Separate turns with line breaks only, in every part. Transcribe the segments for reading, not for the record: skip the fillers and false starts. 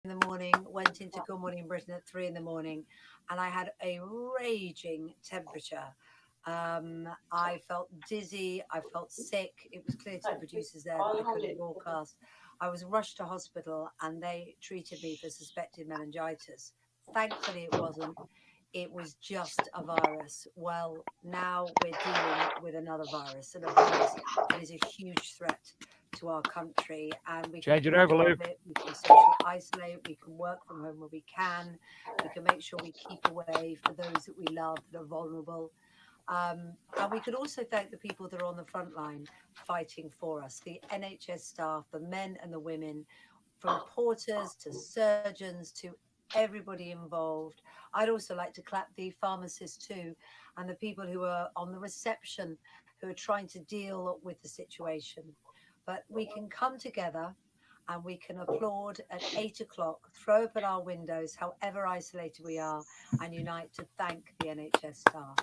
in the morning, went into Good Morning Britain at 3 in the morning, and I had a raging temperature. I felt dizzy. I felt sick. It was clear to the producers there that I couldn't broadcast. I was rushed to hospital, and they treated me for suspected meningitis. Thankfully, it wasn't. It was just a virus. Well, now we're dealing with another virus, and a virus that is a huge threat to our country. And we can
Change it
all
over,
do our
Luke.
bit. We can socially isolate. We can work from home where we can. We can make sure we keep away for those that we love that are vulnerable. And we could also thank the people that are on the front line fighting for us, the NHS staff, the men and the women, from porters to surgeons to everybody involved. I'd also like to clap the pharmacists too, and the people who are on the reception who are trying to deal with the situation. But we can come together and we can applaud at 8 o'clock, throw open our windows, however isolated we are, and unite to thank the NHS staff.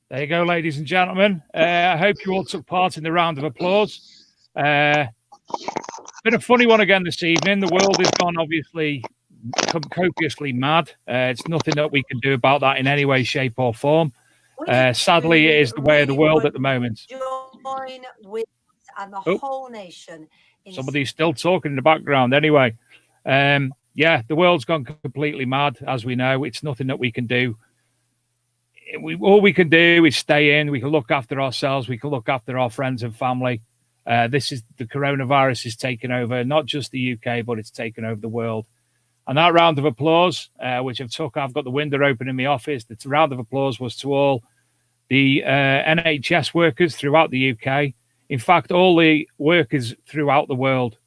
There you go, ladies and gentlemen. I hope you all took part in the round of applause. Been a funny one again this evening. The world has gone obviously copiously mad. It's nothing that we can do about that in any way, shape, or form. Sadly, it is the way of the world at the moment.
Join with us and the whole nation.
Somebody's still talking in the background. Anyway, yeah, the world's gone completely mad, as we know. It's nothing that we can do. All we can do is stay in. We can look after ourselves. We can look after our friends and family. The coronavirus is taking over not just the UK, but it's taken over the world. And that round of applause, which I've got the window open in my office. The round of applause was to all the NHS workers throughout the UK. In fact, all the workers throughout the world,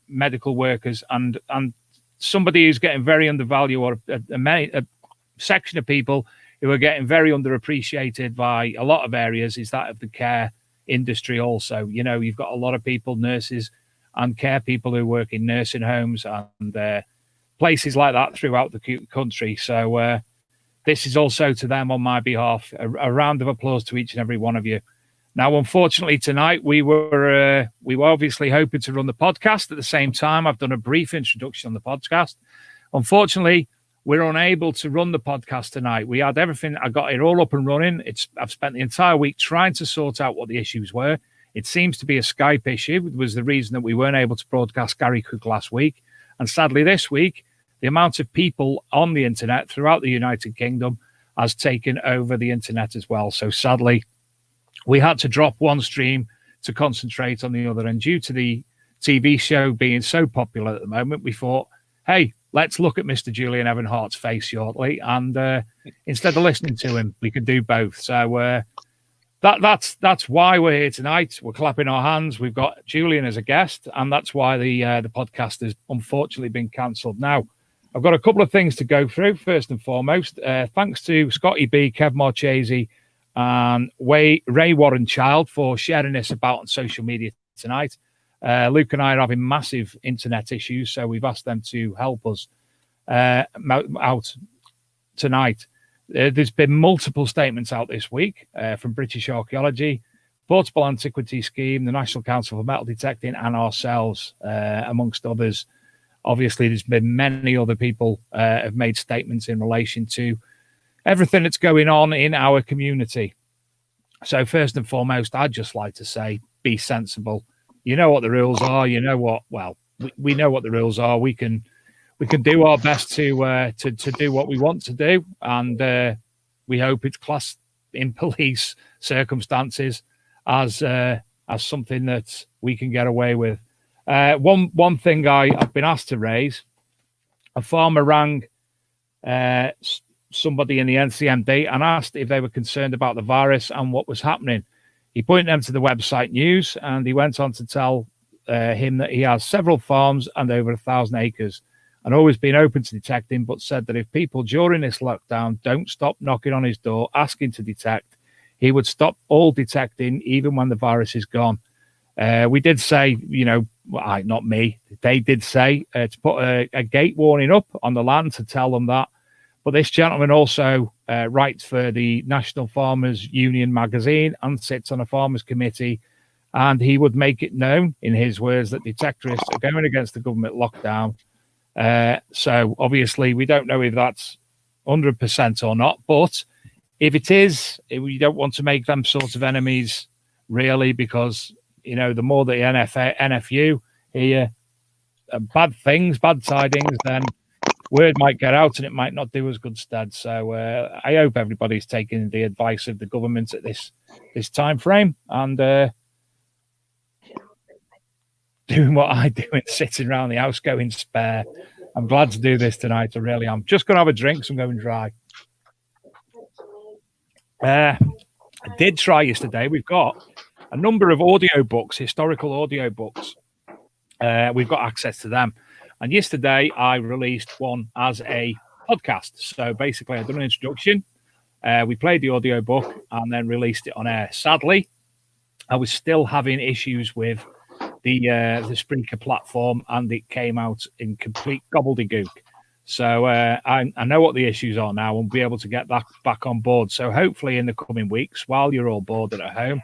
medical workers, and somebody who's getting very undervalued, or a section of people who are getting very underappreciated by a lot of areas, is that of the care industry also. You know, you've got a lot of people, nurses and care people who work in nursing homes and places like that throughout the country. So this is also to them on my behalf, a round of applause to each and every one of you. Now, unfortunately, tonight we were obviously hoping to run the podcast at the same time. I've done a brief introduction on the podcast. Unfortunately, we're unable to run the podcast tonight. We had everything. I got it all up and running. I've spent the entire week trying to sort out what the issues were. It seems to be a Skype issue. It was the reason that we weren't able to broadcast Gary Cook last week. And sadly, this week, the amount of people on the internet throughout the United Kingdom has taken over the internet as well. So sadly, we had to drop one stream to concentrate on the other. And due to the TV show being so popular at the moment, we thought, hey, let's look at Mr. Julian Evan Hart's face shortly. And instead of listening to him, we could do both. So that's why we're here tonight. We're clapping our hands. We've got Julian as a guest, and that's why the podcast has unfortunately been cancelled. Now, I've got a couple of things to go through. First and foremost, thanks to Scotty B, Kev Marchese, and Ray Warren Child for sharing this about on social media tonight. Luke and I are having massive internet issues, so we've asked them to help us out tonight. There's been multiple statements out this week from British Archaeology, Portable Antiquity Scheme, the National Council for Metal Detecting, and ourselves, amongst others. Obviously, there's been many other people have made statements in relation to everything that's going on in our community. So first and foremost, I'd just like to say, be sensible. You know what the rules are. You know what? Well, we know what the rules are. We can do our best to do what we want to do, and we hope it's classed in police circumstances as something that we can get away with. One thing I've been asked to raise: a farmer rang somebody in the NCMD and asked if they were concerned about the virus and what was happening. He pointed them to the website news, and he went on to tell him that he has several farms and over 1,000 acres and always been open to detecting, but said that if people during this lockdown don't stop knocking on his door asking to detect, he would stop all detecting even when the virus is gone. We did say, not me, they did say to put a gate warning up on the land to tell them that. But this gentleman also writes for the National Farmers Union magazine and sits on a farmers committee and he would make it known, in his words, that detectorists are going against the government lockdown. So obviously we don't know if that's 100% or not, but if it is, we don't want to make them sort of enemies, really, because, you know, the more the NFU hear bad things, bad tidings, then word might get out and it might not do us good stead. So I hope everybody's taking the advice of the government at this time frame and doing what I do and sitting around the house going spare. I'm glad to do this tonight. I really am. Just going to have a drink, so I'm going dry. I did try yesterday. We've got a number of audiobooks, historical audiobooks. We've got access to them. And yesterday I released one as a podcast. So basically I've done an introduction. We played the audiobook and then released it on air. Sadly, I was still having issues with the Spreaker platform, and it came out in complete gobbledygook. So I know what the issues are now and be able to get that back on board. So hopefully in the coming weeks, while you're all bored at home,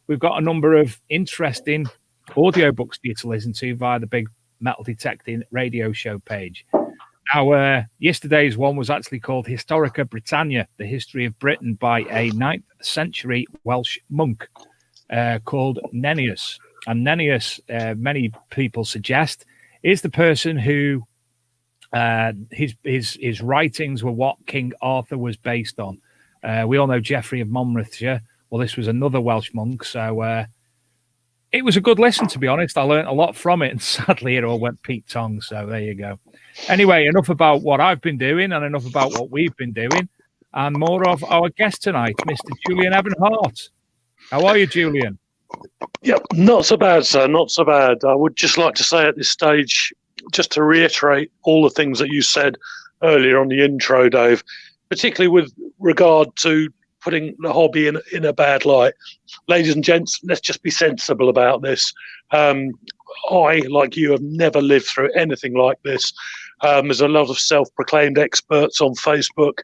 we've got a number of interesting audiobooks for you to listen to via the Big Metal Detecting radio show page. Now, yesterday's one was actually called Historica Britannia, the history of Britain, by a 9th century Welsh monk called Nennius. And Nennius, many people suggest, is the person who his writings were what King Arthur was based on. We all know Geoffrey of Monmouthshire. Well, this was another Welsh monk, so it was a good listen, to be honest. I learned a lot from it, and sadly it all went Pete Tong, so there you go. Anyway, enough about what I've been doing and enough about what we've been doing, and more of our guest tonight, Mr. Julian Evan Hart. How are you, Julian?
Yeah, not so bad, sir, not so bad. I would just like to say at this stage, just to reiterate all the things that you said earlier on the intro, Dave, particularly with regard to putting the hobby in a bad light. Ladies and gents, let's just be sensible about this. I, like you, have never lived through anything like this. There's a lot of self-proclaimed experts on Facebook.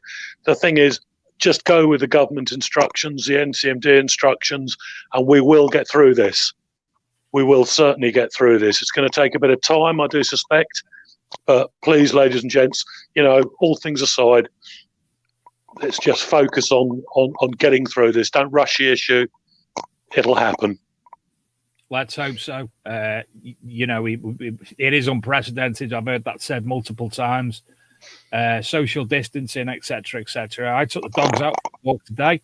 The thing is, just go with the government instructions, the NCMD instructions, and we will get through this. We will certainly get through this. It's going to take a bit of time, I do suspect. But please, ladies and gents, you know, all things aside, let's just focus on getting through this. Don't rush the issue. It'll happen.
Let's hope so. You know, it is unprecedented. I've heard that said multiple times. Social distancing, etc., etc. I took the dogs out for a walk today.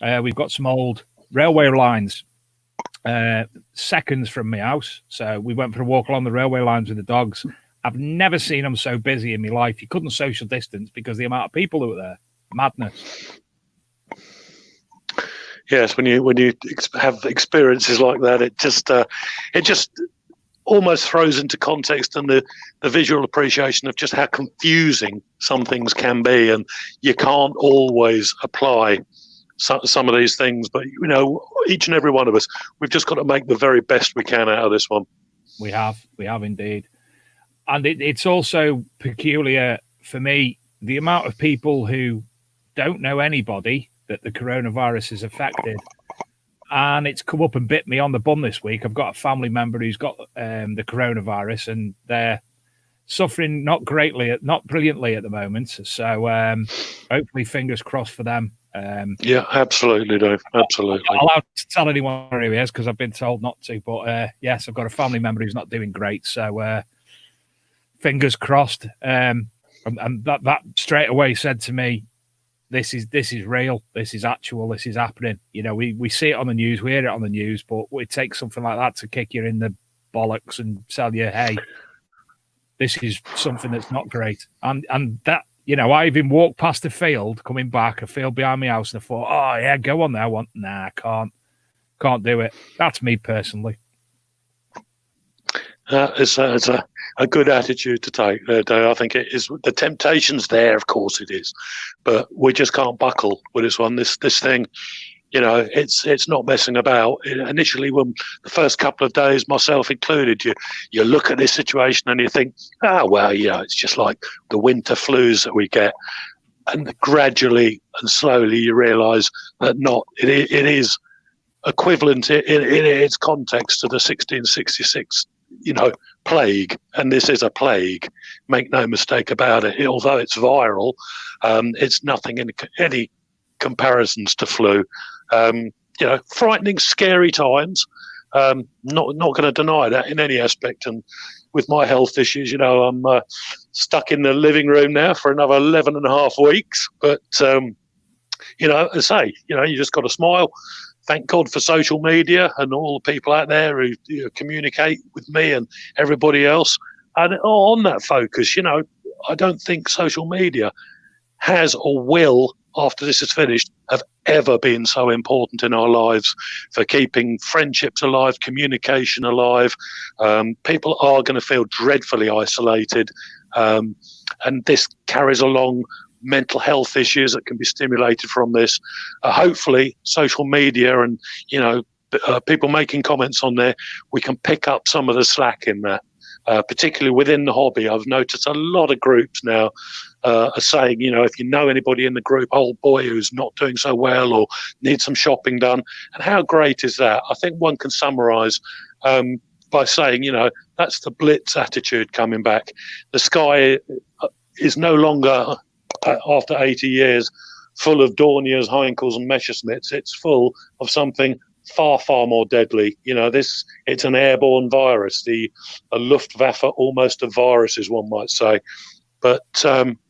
We've got some old railway lines seconds from my house, so we went for a walk along the railway lines with the dogs. I've never seen them so busy in my life. You couldn't social distance because the amount of people who were there. Madness.
Yes, when you have experiences like that, it just almost throws into context and the visual appreciation of just how confusing some things can be, and you can't always apply some of these things. But you know, each and every one of us, we've just got to make the very best we can out of this one.
We have indeed, and it's also peculiar for me the amount of people who don't know anybody that the coronavirus has affected. And it's come up and bit me on the bum this week. I've got a family member who's got the coronavirus, and they're suffering not brilliantly at the moment. So hopefully, fingers crossed for them.
Yeah, absolutely, Dave. Absolutely.
I'm not allowed to tell anyone who he is because I've been told not to. But yes, I've got a family member who's not doing great. So fingers crossed. And that straight away said to me, This is real. This is actual. This is happening. You know, we see it on the news, we hear it on the news, but it takes something like that to kick you in the bollocks and tell you, hey, this is something that's not great. And that, you know, I even walked past a field coming back, a field behind my house, and I thought, oh yeah, go on there. I can't do it. That's me personally.
It's a good attitude to take there, Dave. I think it is. The temptation's there, of course it is, but we just can't buckle with this one. This thing, you know, it's not messing about. Initially, when the first couple of days, myself included, you look at this situation and you think, well, you know, it's just like the winter flus that we get, and gradually and slowly you realise that it is equivalent in its context to the 1666, plague. And this is a plague. Make no mistake about it. Although it's viral, it's nothing in any comparisons to flu. Frightening, scary times. Not going to deny that in any aspect. And with my health issues, I'm stuck in the living room now for another 11 and a half weeks. But, as I say, you just got to smile. Thank God for social media and all the people out there who communicate with me and everybody else. And on that focus, I don't think social media has or will, after this is finished, have ever been so important in our lives for keeping friendships alive, communication alive. People are going to feel dreadfully isolated. And this carries along mental health issues that can be stimulated from this. Hopefully, social media and, people making comments on there, we can pick up some of the slack in that. Particularly within the hobby, I've noticed a lot of groups now are saying, if you know anybody in the group, oh boy, who's not doing so well or needs some shopping done. And how great is that? I think one can summarize by saying, that's the Blitz attitude coming back. The sky is no longer, after 80 years, full of Dorniers, Heinkels and Messerschmitts. It's full of something far, far more deadly. It's an airborne virus, a Luftwaffe, almost a virus, as one might say. But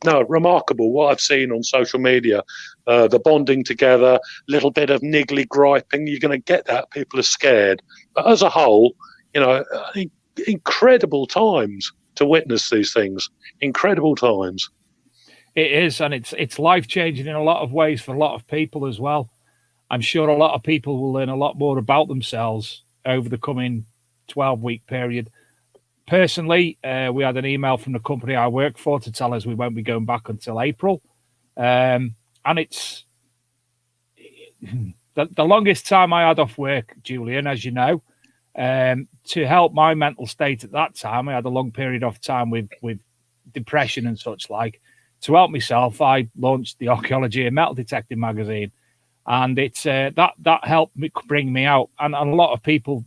no, remarkable what I've seen on social media, the bonding together, little bit of niggly griping. You're going to get that. People are scared. But as a whole, incredible times to witness these things. Incredible times.
It is, and it's life-changing in a lot of ways for a lot of people as well. I'm sure a lot of people will learn a lot more about themselves over the coming 12-week period. Personally, we had an email from the company I work for to tell us we won't be going back until April. And it's the longest time I had off work, Julian, as you know. To help my mental state at that time, I had a long period of time with depression and such like. To help myself, I launched the Archaeology and Metal Detecting magazine. And it's that helped me bring me out. And a lot of people,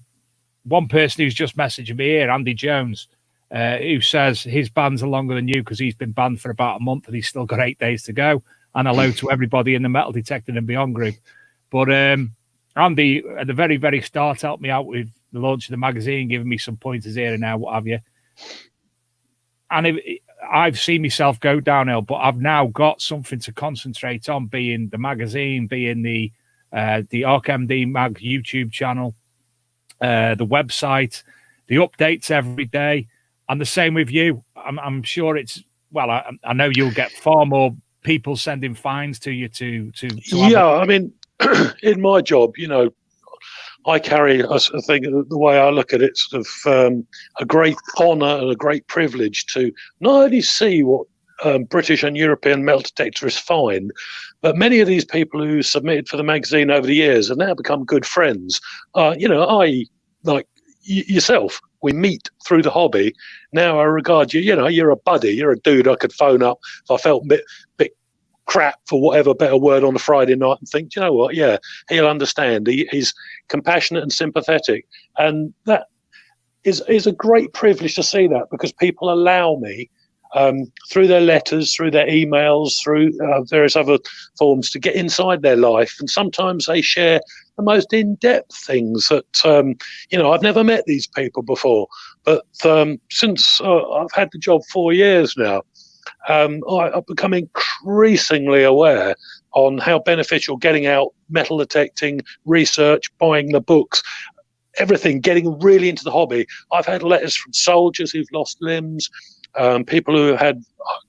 one person who's just messaged me here, Andy Jones, who says his bans are longer than you because he's been banned for about a month and he's still got 8 days to go. And hello to everybody in the Metal Detecting and Beyond group. But Andy, at the very, very start, helped me out with the launch of the magazine, giving me some pointers here and there, what have you. And I've seen myself go downhill, but I've now got something to concentrate on, being the magazine, being the ArchMD Mag YouTube channel, the website, the updates every day, and the same with you. I'm sure it's, well, I know you'll get far more people sending fines to you to
yeah, I mean, in my job, I carry, I think the way I look at it, sort of a great honour and a great privilege to not only see what British and European metal detectorists find, but many of these people who submitted for the magazine over the years have now become good friends. I, like yourself, we meet through the hobby. Now I regard you, you're a buddy, you're a dude I could phone up if I felt a bit crap, for whatever better word, on a Friday night and think, you know what, yeah, he'll understand. He's compassionate and sympathetic. And that is a great privilege to see that, because people allow me, through their letters, through their emails, through various other forms, to get inside their life. And sometimes they share the most in-depth things that, I've never met these people before. But since I've had the job 4 years now, I've become increasingly aware on how beneficial getting out, metal detecting, research, buying the books, everything, getting really into the hobby. I've had letters from soldiers who've lost limbs, people who have had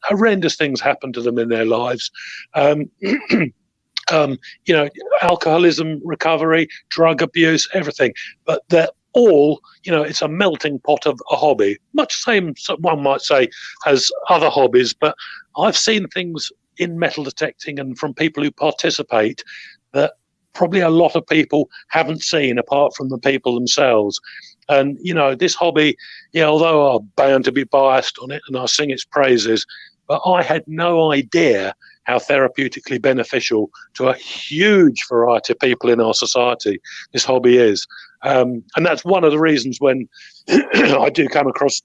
horrendous things happen to them in their lives. Alcoholism recovery, drug abuse, everything. But they're all, it's a melting pot of a hobby, much same, one might say, as other hobbies. But I've seen things in metal detecting and from people who participate that probably a lot of people haven't seen, apart from the people themselves. And, this hobby, although I'm bound to be biased on it and I sing its praises, but I had no idea how therapeutically beneficial to a huge variety of people in our society this hobby is. And that's one of the reasons when I do come across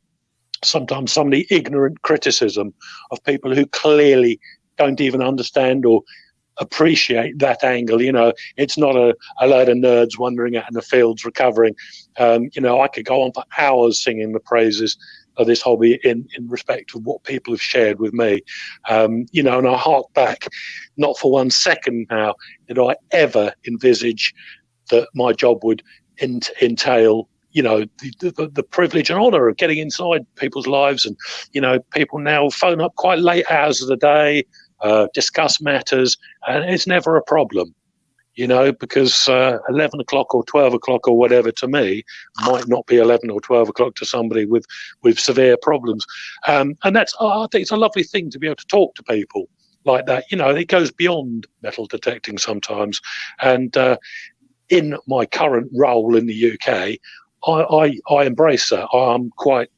sometimes some of the ignorant criticism of people who clearly don't even understand or appreciate that angle. It's not a load of nerds wandering out in the fields recovering. I could go on for hours singing the praises of this hobby in respect of what people have shared with me. And I hark back, not for 1 second now did I ever envisage that my job would entail the privilege and honour of getting inside people's lives. And people now phone up quite late hours of the day, discuss matters, and it's never a problem, because 11 o'clock or 12 o'clock or whatever to me might not be 11 or 12 o'clock to somebody with severe problems. And that's, I think it's a lovely thing to be able to talk to people like that. It goes beyond metal detecting sometimes. And in my current role in the UK, I embrace that. I'm quite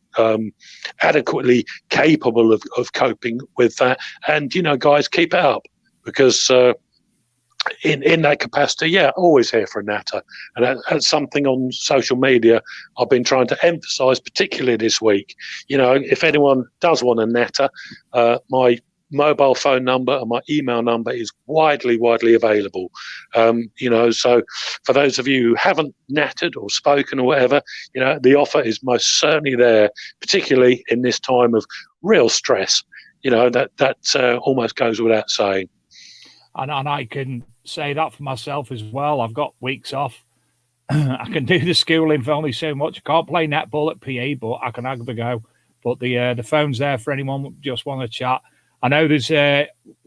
adequately capable of coping with that. And, guys, keep it up, because in that capacity, always here for a natter. And that's something on social media I've been trying to emphasise, particularly this week. If anyone does want a natter, my mobile phone number and my email number is widely available. So for those of you who haven't nattered or spoken or whatever, the offer is most certainly there, particularly in this time of real stress. That almost goes without saying.
And I can say that for myself as well. I've got weeks off. I can do the schooling for only so much. I can't play netball at PE, but I can have a go. But the phone's there for anyone who just want to chat. I know there's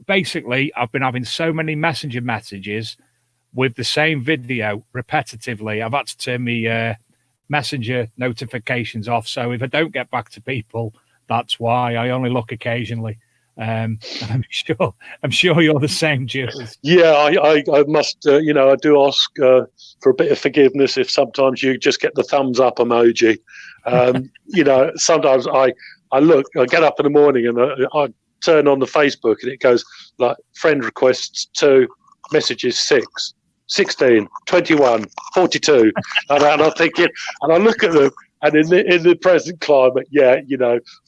basically, I've been having so many messenger messages with the same video repetitively. I've had to turn my messenger notifications off. So if I don't get back to people, that's why. I only look occasionally. I'm sure you're the same, Jules.
Yeah, I must, I do ask for a bit of forgiveness if sometimes you just get the thumbs up emoji. Sometimes I get up in the morning and I turn on the Facebook and it goes like friend requests 2, messages 6, 16, 21, 42. And I'm thinking, and I look at them, and in the present climate,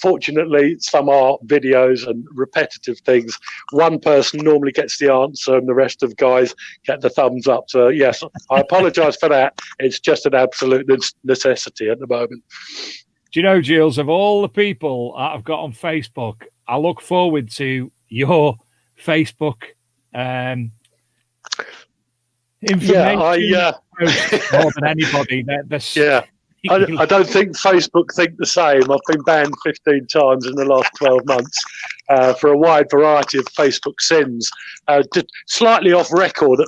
fortunately, some art, videos and repetitive things, one person normally gets the answer and the rest of guys get the thumbs up. So, yes, I apologise for that. It's just an absolute necessity at the moment.
Do you know, Jules, of all the people I've got on Facebook, I look forward to your Facebook information more than anybody.
I don't think Facebook think the same. I've been banned 15 times in the last 12 months for a wide variety of Facebook sins. Slightly off record,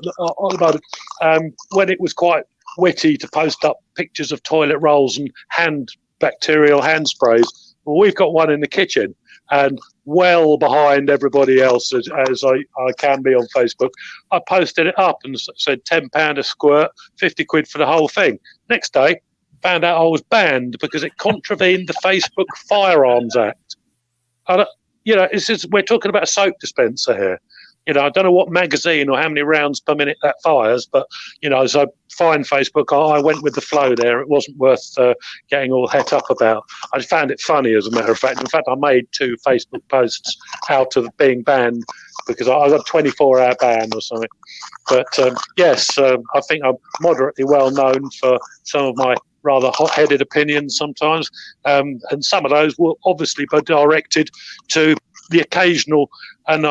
when it was quite witty to post up pictures of toilet rolls and bacterial hand sprays, well, we've got one in the kitchen. And well behind everybody else, as I can be on Facebook, I posted it up and said £10 a squirt, 50 quid for the whole thing. Next day, found out I was banned because it contravened the Facebook Firearms Act. We're talking about a soap dispenser here. I don't know what magazine or how many rounds per minute that fires, but, so fine Facebook, I went with the flow there. It wasn't worth getting all het up about. I found it funny, as a matter of fact. In fact, I made 2 Facebook posts out of being banned because I got a 24-hour ban or something. But, I think I'm moderately well known for some of my rather hot-headed opinions sometimes. And some of those will obviously be directed to the occasional and,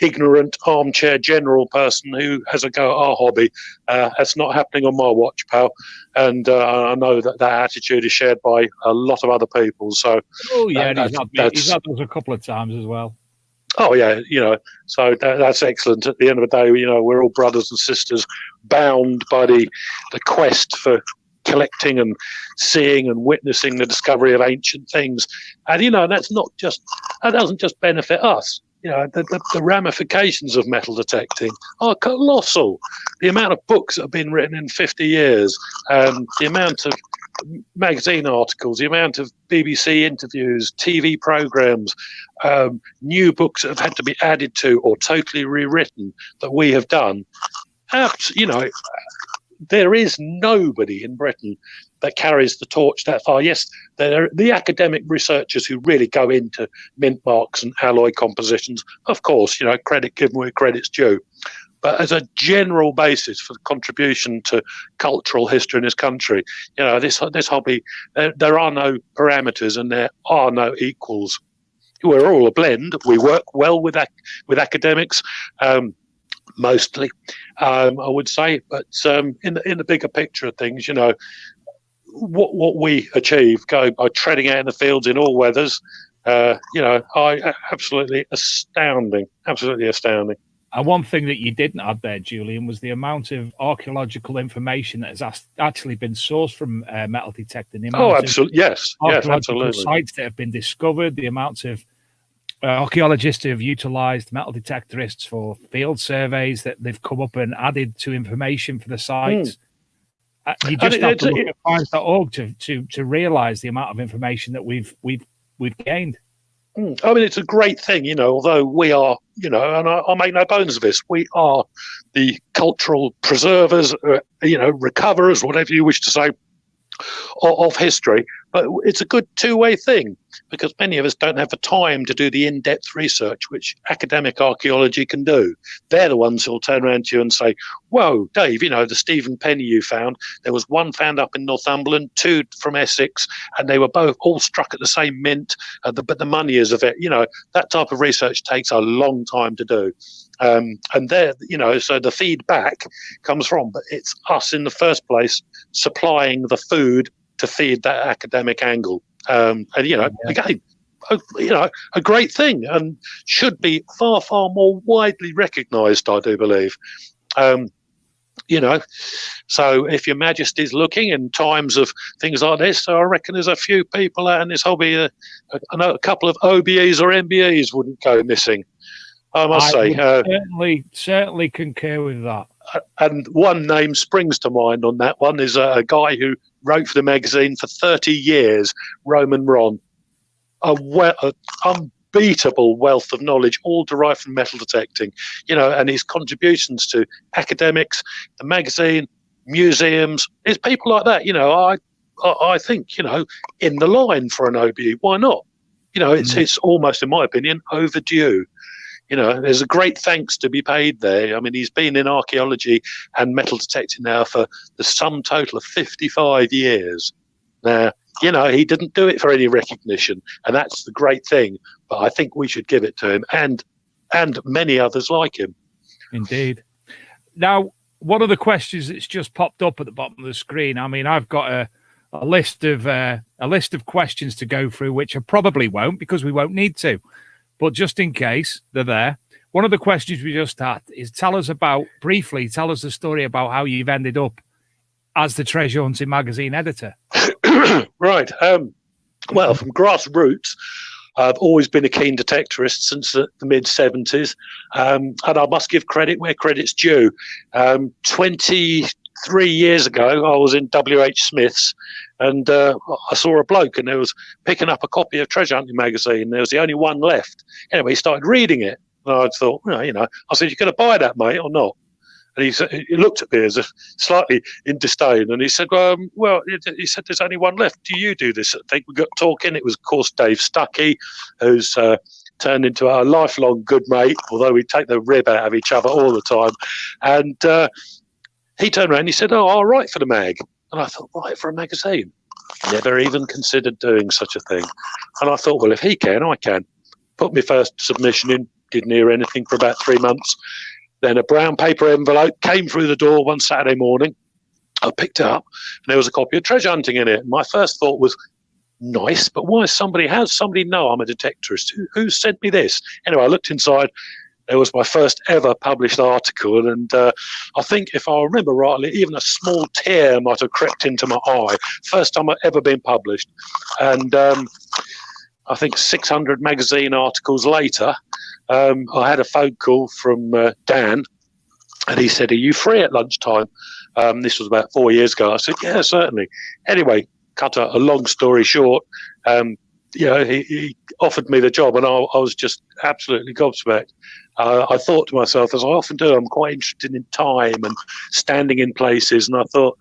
ignorant armchair general person who has a go at our hobby. That's not happening on my watch, pal. And I know that attitude is shared by a lot of other people. So,
he's had those a couple of times as well.
Oh yeah, so that's excellent. At the end of the day, we're all brothers and sisters, bound by the quest for collecting and seeing and witnessing the discovery of ancient things. And that doesn't just benefit us. The ramifications of metal detecting are colossal. The amount of books that have been written in 50 years, the amount of magazine articles, the amount of BBC interviews, TV programs, new books that have had to be added to or totally rewritten that we have done. You know, there is nobody in Britain that carries the torch that far. Yes, there are the academic researchers who really go into mint marks and alloy compositions. Of course, you know, credit given where credit's due. But as a general basis for the contribution to cultural history in this country, you know, this hobby, there are no parameters and there are no equals. We're all a blend. We work well with academics, mostly, I would say. But in the bigger picture of things, you know, what we achieve by treading out in the fields in all weathers, you know, absolutely astounding.
And one thing that you didn't add there, Julian, was the amount of archaeological information that has actually been sourced from metal detecting.
Oh, absolutely. Yes, absolutely.
Sites that have been discovered, the amount of archaeologists who have utilised metal detectorists for field surveys that they've come up and added to information for the sites. You just have to look at science.org to realise the amount of information that we've gained.
I mean, it's a great thing, you know, although we are, you know, and I'll make no bones of this, we are the cultural preservers, you know, recoverers, whatever you wish to say, of history. But it's a good two-way thing because many of us don't have the time to do the in-depth research which academic archaeology can do. They're the ones who'll turn around to you and say, whoa, Dave, you know, the Stephen Penny you found, there was one found up in Northumberland, two from Essex, and they were both all struck at the same mint, but the money is of it. You know, that type of research takes a long time to do. And there, you know, so the feedback comes from, but it's us in the first place supplying the food to feed that academic angle. And, you know, again, you know, a great thing and should be far, far more widely recognised, I do believe. You know, so if Your Majesty's looking in times of things like this, I reckon there's a few people out in this hobby, a couple of OBEs or MBEs wouldn't go missing. I must say.
Certainly concur with that.
And one name springs to mind on that one is a guy who wrote for the magazine for 30 years, Roman Ron. An unbeatable wealth of knowledge, all derived from metal detecting, you know, and his contributions to academics, the magazine, museums, it's people like that, you know, I think, you know, in the line for an OBE, why not? You know, it's almost, in my opinion, overdue. You know, there's a great thanks to be paid there. I mean, he's been in archaeology and metal detecting now for the sum total of 55 years. Now, you know, he didn't do it for any recognition, and that's the great thing. But I think we should give it to him and many others like him.
Indeed. Now, one of the questions that's just popped up at the bottom of the screen, I mean, I've got a list of questions to go through, which I probably won't because we won't need to. But just in case they're there, one of the questions we just had is tell us the story about how you've ended up as the Treasure Hunting magazine editor.
Right. Well, from grassroots, I've always been a keen detectorist since the mid-70s. And I must give credit where credit's due. 23 years ago, I was in WH Smith's and I saw a bloke and he was picking up a copy of Treasure Hunting magazine. There was the only one left. Anyway, he started reading it. And I thought, well, you know, I said, "You going to buy that, mate, or not?" And he looked at me as if slightly in disdain. And he said, well, he said, "There's only one left. Do you do this?" I think we got talking. It was, of course, Dave Stuckey, who's turned into a lifelong good mate, although we take the rib out of each other all the time. And he turned around and he said, "Oh, I'll write for the mag." And I thought, write for a magazine? Never even considered doing such a thing. And I thought, well, if he can, I can. Put my first submission in, didn't hear anything for about 3 months. Then a brown paper envelope came through the door one Saturday morning. I picked it up and there was a copy of Treasure Hunting in it. And my first thought was, nice, but why has somebody know I'm a detectorist? Who sent me this? Anyway, I looked inside. It was my first ever published article, and I think, if I remember rightly, even a small tear might have crept into my eye. First time I'd ever been published. And I think 600 magazine articles later, I had a phone call from Dan, and he said, "Are you free at lunchtime?" This was about 4 years ago. I said, "Yeah, certainly." Anyway, cut a long story short, he offered me the job, and I was just absolutely gobsmacked. I thought to myself, as I often do, I'm quite interested in time and standing in places, and I thought,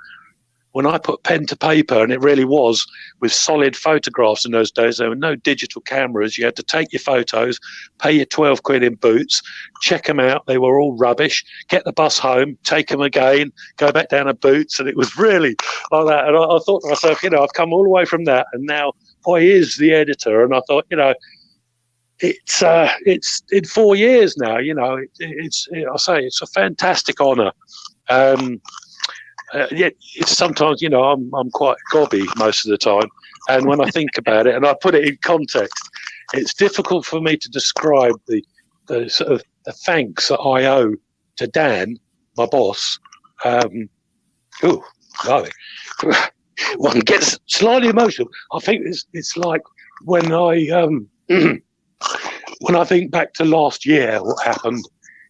when I put pen to paper, and it really was with solid photographs in those days, there were no digital cameras. You had to take your photos, pay your 12 quid in Boots, check them out. They were all rubbish. Get the bus home, take them again, go back down to Boots. And it was really like that. And I thought to myself, I've come all the way from that. And now I is the editor. And I thought, it's in 4 years now, it's a fantastic honour. It's sometimes, I'm quite gobby most of the time. And when I think about it and I put it in context, it's difficult for me to describe the sort of the thanks that I owe to Dan, my boss. One gets slightly emotional. I think it's like when I when I think back to last year, what happened,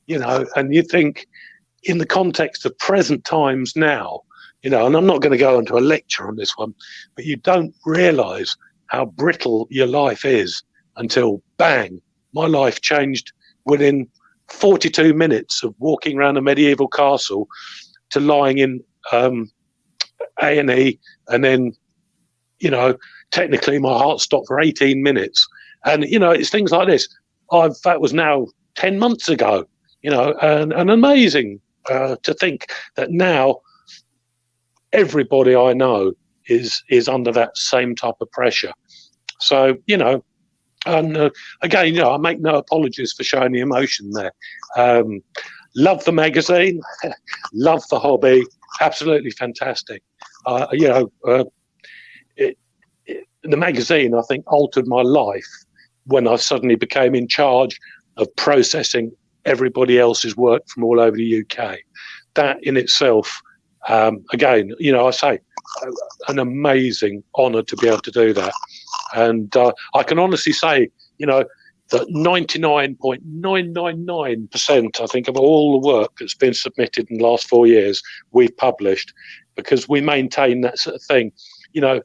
and you think, in the context of present times now, and I'm not going to go into a lecture on this one, but you don't realise how brittle your life is until, bang, my life changed within 42 minutes of walking around a medieval castle to lying in A&E, and then, technically my heart stopped for 18 minutes. And, it's things like this. That was now 10 months ago, and amazing. To think that now everybody I know is under that same type of pressure. So, and again, I make no apologies for showing the emotion there. Love the magazine, love the hobby, absolutely fantastic. The magazine, I think, altered my life when I suddenly became in charge of processing everybody else's work from all over the UK. That in itself, again, I say, an amazing honour to be able to do that. And I can honestly say, that 99.999%, I think, of all the work that's been submitted in the last 4 years, we've published, because we maintain that sort of thing.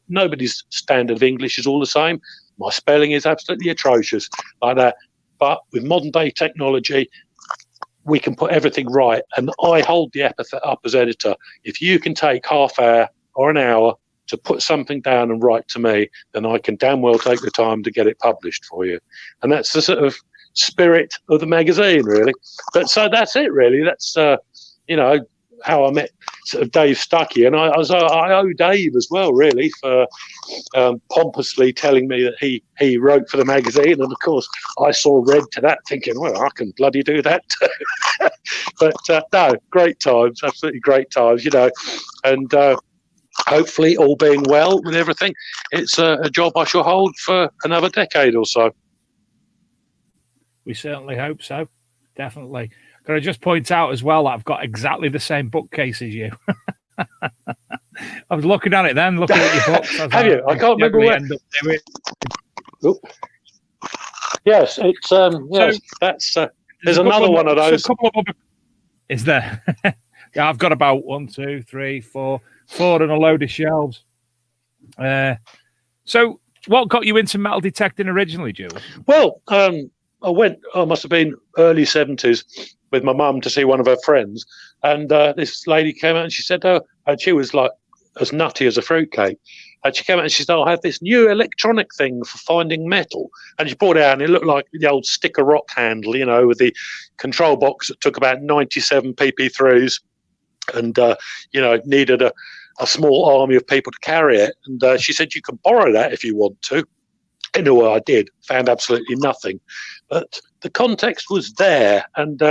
Nobody's standard of English is all the same. My spelling is absolutely atrocious like that. But with modern day technology, we can put everything right. And I hold the epithet up as editor. If you can take half hour or an hour to put something down and write to me, then I can damn well take the time to get it published for you. And that's the sort of spirit of the magazine, really. But so that's it, really. That's, how I met sort of Dave Stuckey. And I owe Dave as well, really, for pompously telling me that he wrote for the magazine. And of course, I saw red to that, thinking, well, I can bloody do that too. But no, great times, absolutely great times, and hopefully, all being well with everything, it's a job I shall hold for another decade or so.
We certainly hope so, definitely. Can I just point out as well that I've got exactly the same bookcase as you? I was looking at it then, looking at your books.
Have you? I can't remember where. Yes, it's yes. So, that's there's another one of those.
A couple of other, is there? Yeah, I've got about 1, 2, 3, 4 and a load of shelves. So, what got you into metal detecting originally, Jules?
Well, I must have been early 70s with my mum to see one of her friends, and this lady came out and she said, and she was like as nutty as a fruitcake. And she came out and she said, I have this new electronic thing for finding metal. And she brought it out and it looked like the old sticker rock handle, with the control box that took about 97 PP3s and, needed a small army of people to carry it. And she said, you can borrow that if you want to. Anyway, I did, found absolutely nothing. But the context was there. And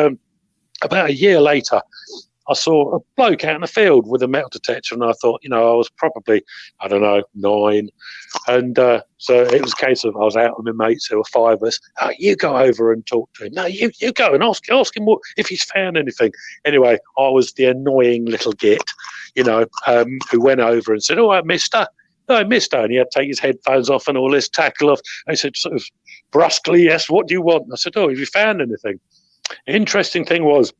about a year later, I saw a bloke out in the field with a metal detector, and I thought, I was probably, 9. And so it was a case of I was out with my mates, there were 5 of us. Oh, you go over and talk to him. No, you go and ask him if he's found anything. Anyway, I was the annoying little git, who went over and said, oh, mister. No, mister. And he had to take his headphones off and all this tackle off. I said, sort of brusquely, yes, what do you want? I said, oh, have you found anything? The interesting thing was,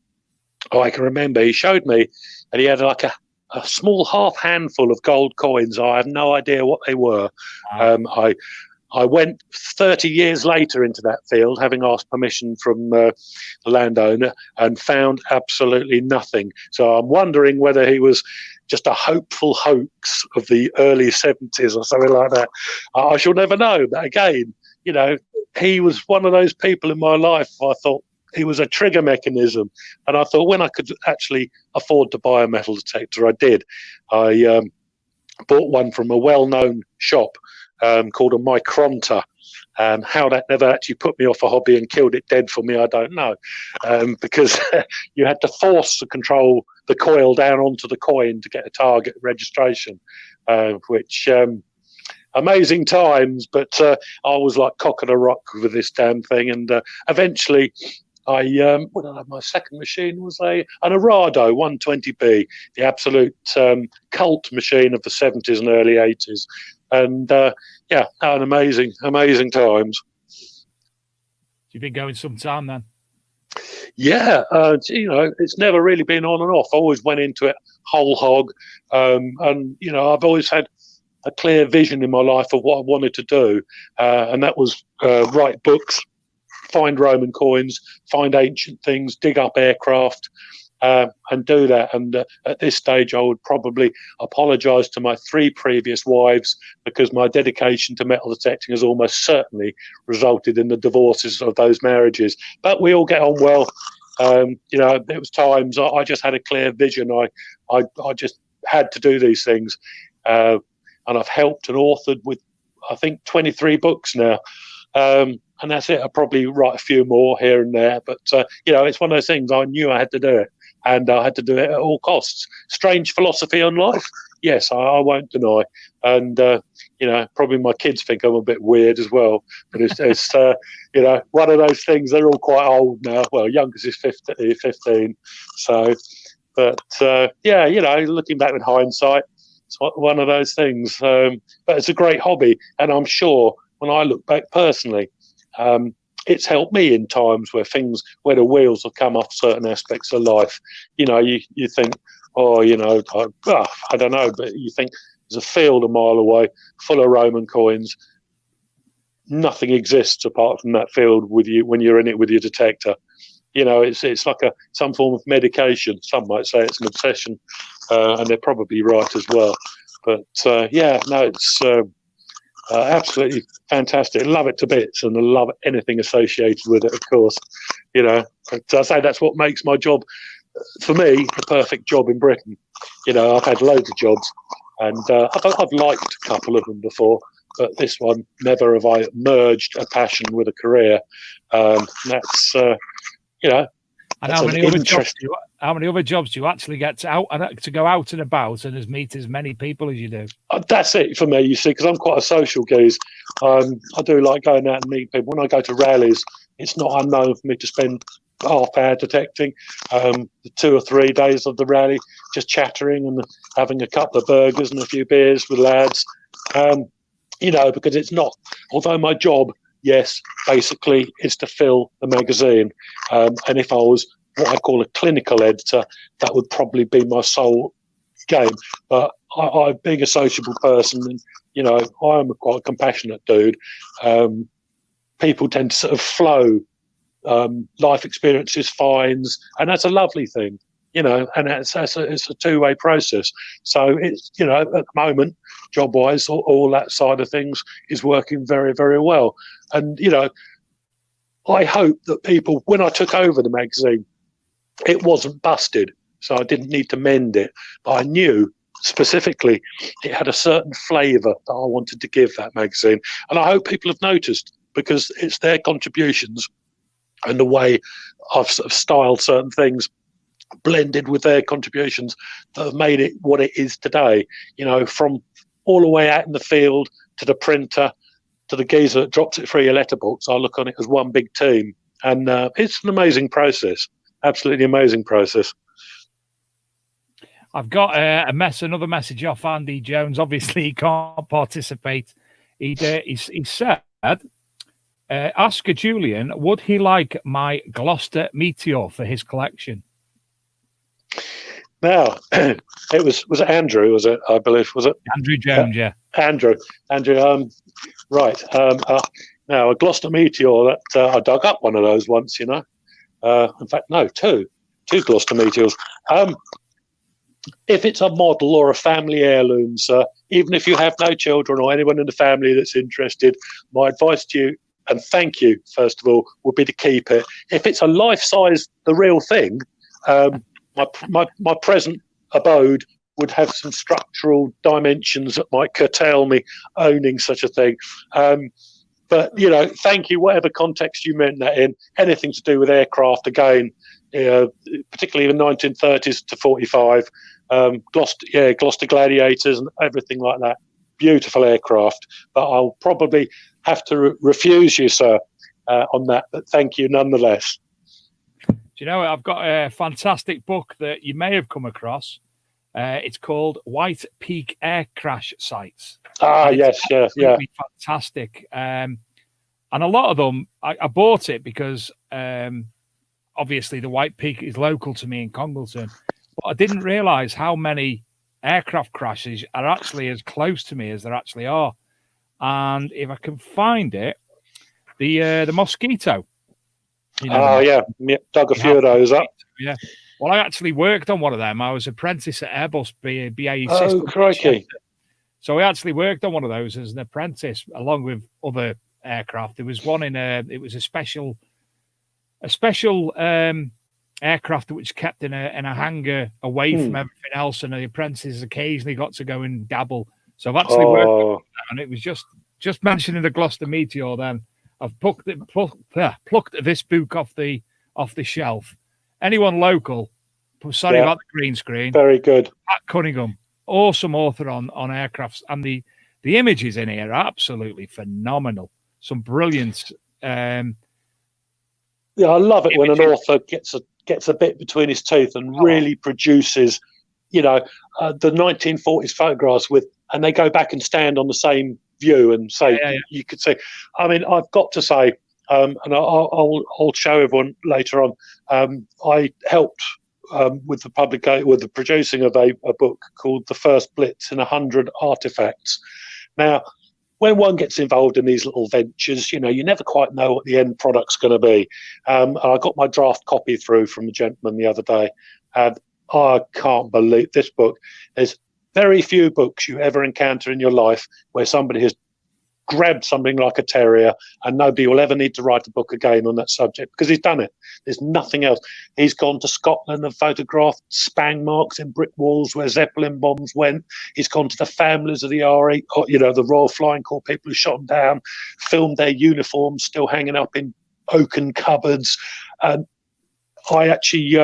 I can remember he showed me, and he had like a a small half handful of gold coins. I have no idea what they were. I went 30 years later into that field, having asked permission from the landowner, and found absolutely nothing. So I'm wondering whether he was just a hopeful hoax of the early 70s or something like that. I shall never know. But again, he was one of those people in my life. I thought he was a trigger mechanism. And I thought when I could actually afford to buy a metal detector, I did. I bought one from a well-known shop called a Micronta. How that never actually put me off a hobby and killed it dead for me, I don't know. Because you had to force to control the coil down onto the coin to get a target registration, which amazing times. But I was like cock and a rock with this damn thing. And eventually my second machine was an Arado 120B, the absolute cult machine of the 70s and early 80s. And an amazing times.
You've been going some time then?
Yeah, it's never really been on and off. I always went into it whole hog. And I've always had a clear vision in my life of what I wanted to do. And that was write books, find Roman coins, find ancient things, dig up aircraft, and do that. And at this stage, I would probably apologise to my 3 previous wives, because my dedication to metal detecting has almost certainly resulted in the divorces of those marriages. But we all get on well. It was times I just had a clear vision. I just had to do these things. And I've helped and authored with, I think, 23 books now. And that's it. I'll probably write a few more here and there. But, it's one of those things. I knew I had to do it. And I had to do it at all costs. Strange philosophy on life? Yes, I won't deny. And, probably my kids think I'm a bit weird as well. But it's one of those things. They're all quite old now. Well, youngest is 15. So, but, looking back with hindsight, it's one of those things. But it's a great hobby. And I'm sure when I look back personally, it's helped me in times where the wheels have come off certain aspects of life. You think, I don't know, but you think there's a field a mile away full of Roman coins. Nothing exists apart from that field with you when you're in it with your detector. It's like some form of medication. Some might say it's an obsession, and they're probably right as well. But it's absolutely fantastic. Love it to bits, and I love anything associated with it, of course. But I say that's what makes my job, for me, the perfect job in Britain. I've had loads of jobs, and I've liked a couple of them before, but this one, never have I merged a passion with a career. That's
And how many other jobs do you actually get to go out and about and meet as many people as you do?
That's it for me, you see, because I'm quite a social geese. I do like going out and meet people. When I go to rallies, it's not unknown for me to spend half hour detecting, the 2 or 3 days of the rally, just chattering and having a couple of burgers and a few beers with lads. Because it's not, although my job, yes, basically is to fill the magazine. And if I was what I call a clinical editor, that would probably be my sole game. But I being a sociable person, and I am quite a compassionate dude. People tend to sort of flow, life experiences, finds, and that's a lovely thing. And it's a two-way process. So it's, at the moment, job-wise, all that side of things is working very, very well. And, I hope that people, when I took over the magazine, it wasn't busted, so I didn't need to mend it. But I knew specifically it had a certain flavour that I wanted to give that magazine. And I hope people have noticed, because it's their contributions and the way I've sort of styled certain things, blended with their contributions, that have made it what it is today. From all the way out in the field to the printer to the geezer that drops it through your letterbox, I look on it as one big team. And it's an amazing process, absolutely amazing process.
I've got another message off Andy Jones. Obviously, he can't participate. He said, ask Julian, would he like my Gloster Meteor for his collection?
Now, it was it Andrew, was it? I believe, was it?
Andrew Jones, yeah.
Andrew. Right. Now, a Gloster Meteor, that I dug up one of those once, you know. In fact, no, two Gloster Meteors. If it's a model or a family heirloom, sir, even if you have no children or anyone in the family that's interested, my advice to you, and thank you, first of all, would be to keep it. If it's a life-size, the real thing, my present abode would have some structural dimensions that might curtail me owning such a thing. But, you know, thank you, whatever context you meant that in, anything to do with aircraft, again, particularly the 1930s to 45, Gloucester Gladiators and everything like that. Beautiful aircraft. But I'll probably have to refuse you, sir, on that. But thank you nonetheless.
Do you know, I've got a fantastic book that you may have come across. It's called White Peak Air Crash Sites.
Yes, yeah.
Fantastic. And a lot of them, I bought it because obviously the White Peak is local to me in Congleton. But I didn't realise how many aircraft crashes are actually as close to me as there actually are. And if I can find it, the Mosquito. You know,
dug a few of those up.
Yeah. Well, I actually worked on one of them. I was apprentice at Airbus BAE
Systems. Oh, crikey.
So I actually worked on one of those as an apprentice, along with other aircraft. There was one it was a special aircraft which kept in a hangar away from everything else, and the apprentices occasionally got to go and dabble. So I've actually worked on that, and it was just mentioning the Gloster Meteor. Then I've plucked this book off the shelf. Anyone local? Sorry about the green screen.
Very good.
Pat Cunningham, awesome author on aircrafts, and the images in here are absolutely phenomenal. Some brilliant. I
love it when an author gets a bit between his teeth and really produces, you know, the 1940s photographs and they go back and stand on the same view and say, you could say, I mean, I've got to say, and I'll show everyone later on. I helped with the producing of a book called The First Blitz in 100 Artifacts. Now, when one gets involved in these little ventures, you know, you never quite know what the end product's going to be. And I got my draft copy through from the gentleman the other day, and I can't believe this book. There's very few books you ever encounter in your life where somebody has grabbed something like a terrier and nobody will ever need to write a book again on that subject because he's done it. There's nothing else. He's gone to Scotland and photographed spang marks in brick walls where Zeppelin bombs went. He's gone to the families of the RE, you know, the Royal Flying Corps people who shot them down, filmed their uniforms still hanging up in oaken cupboards. And I actually,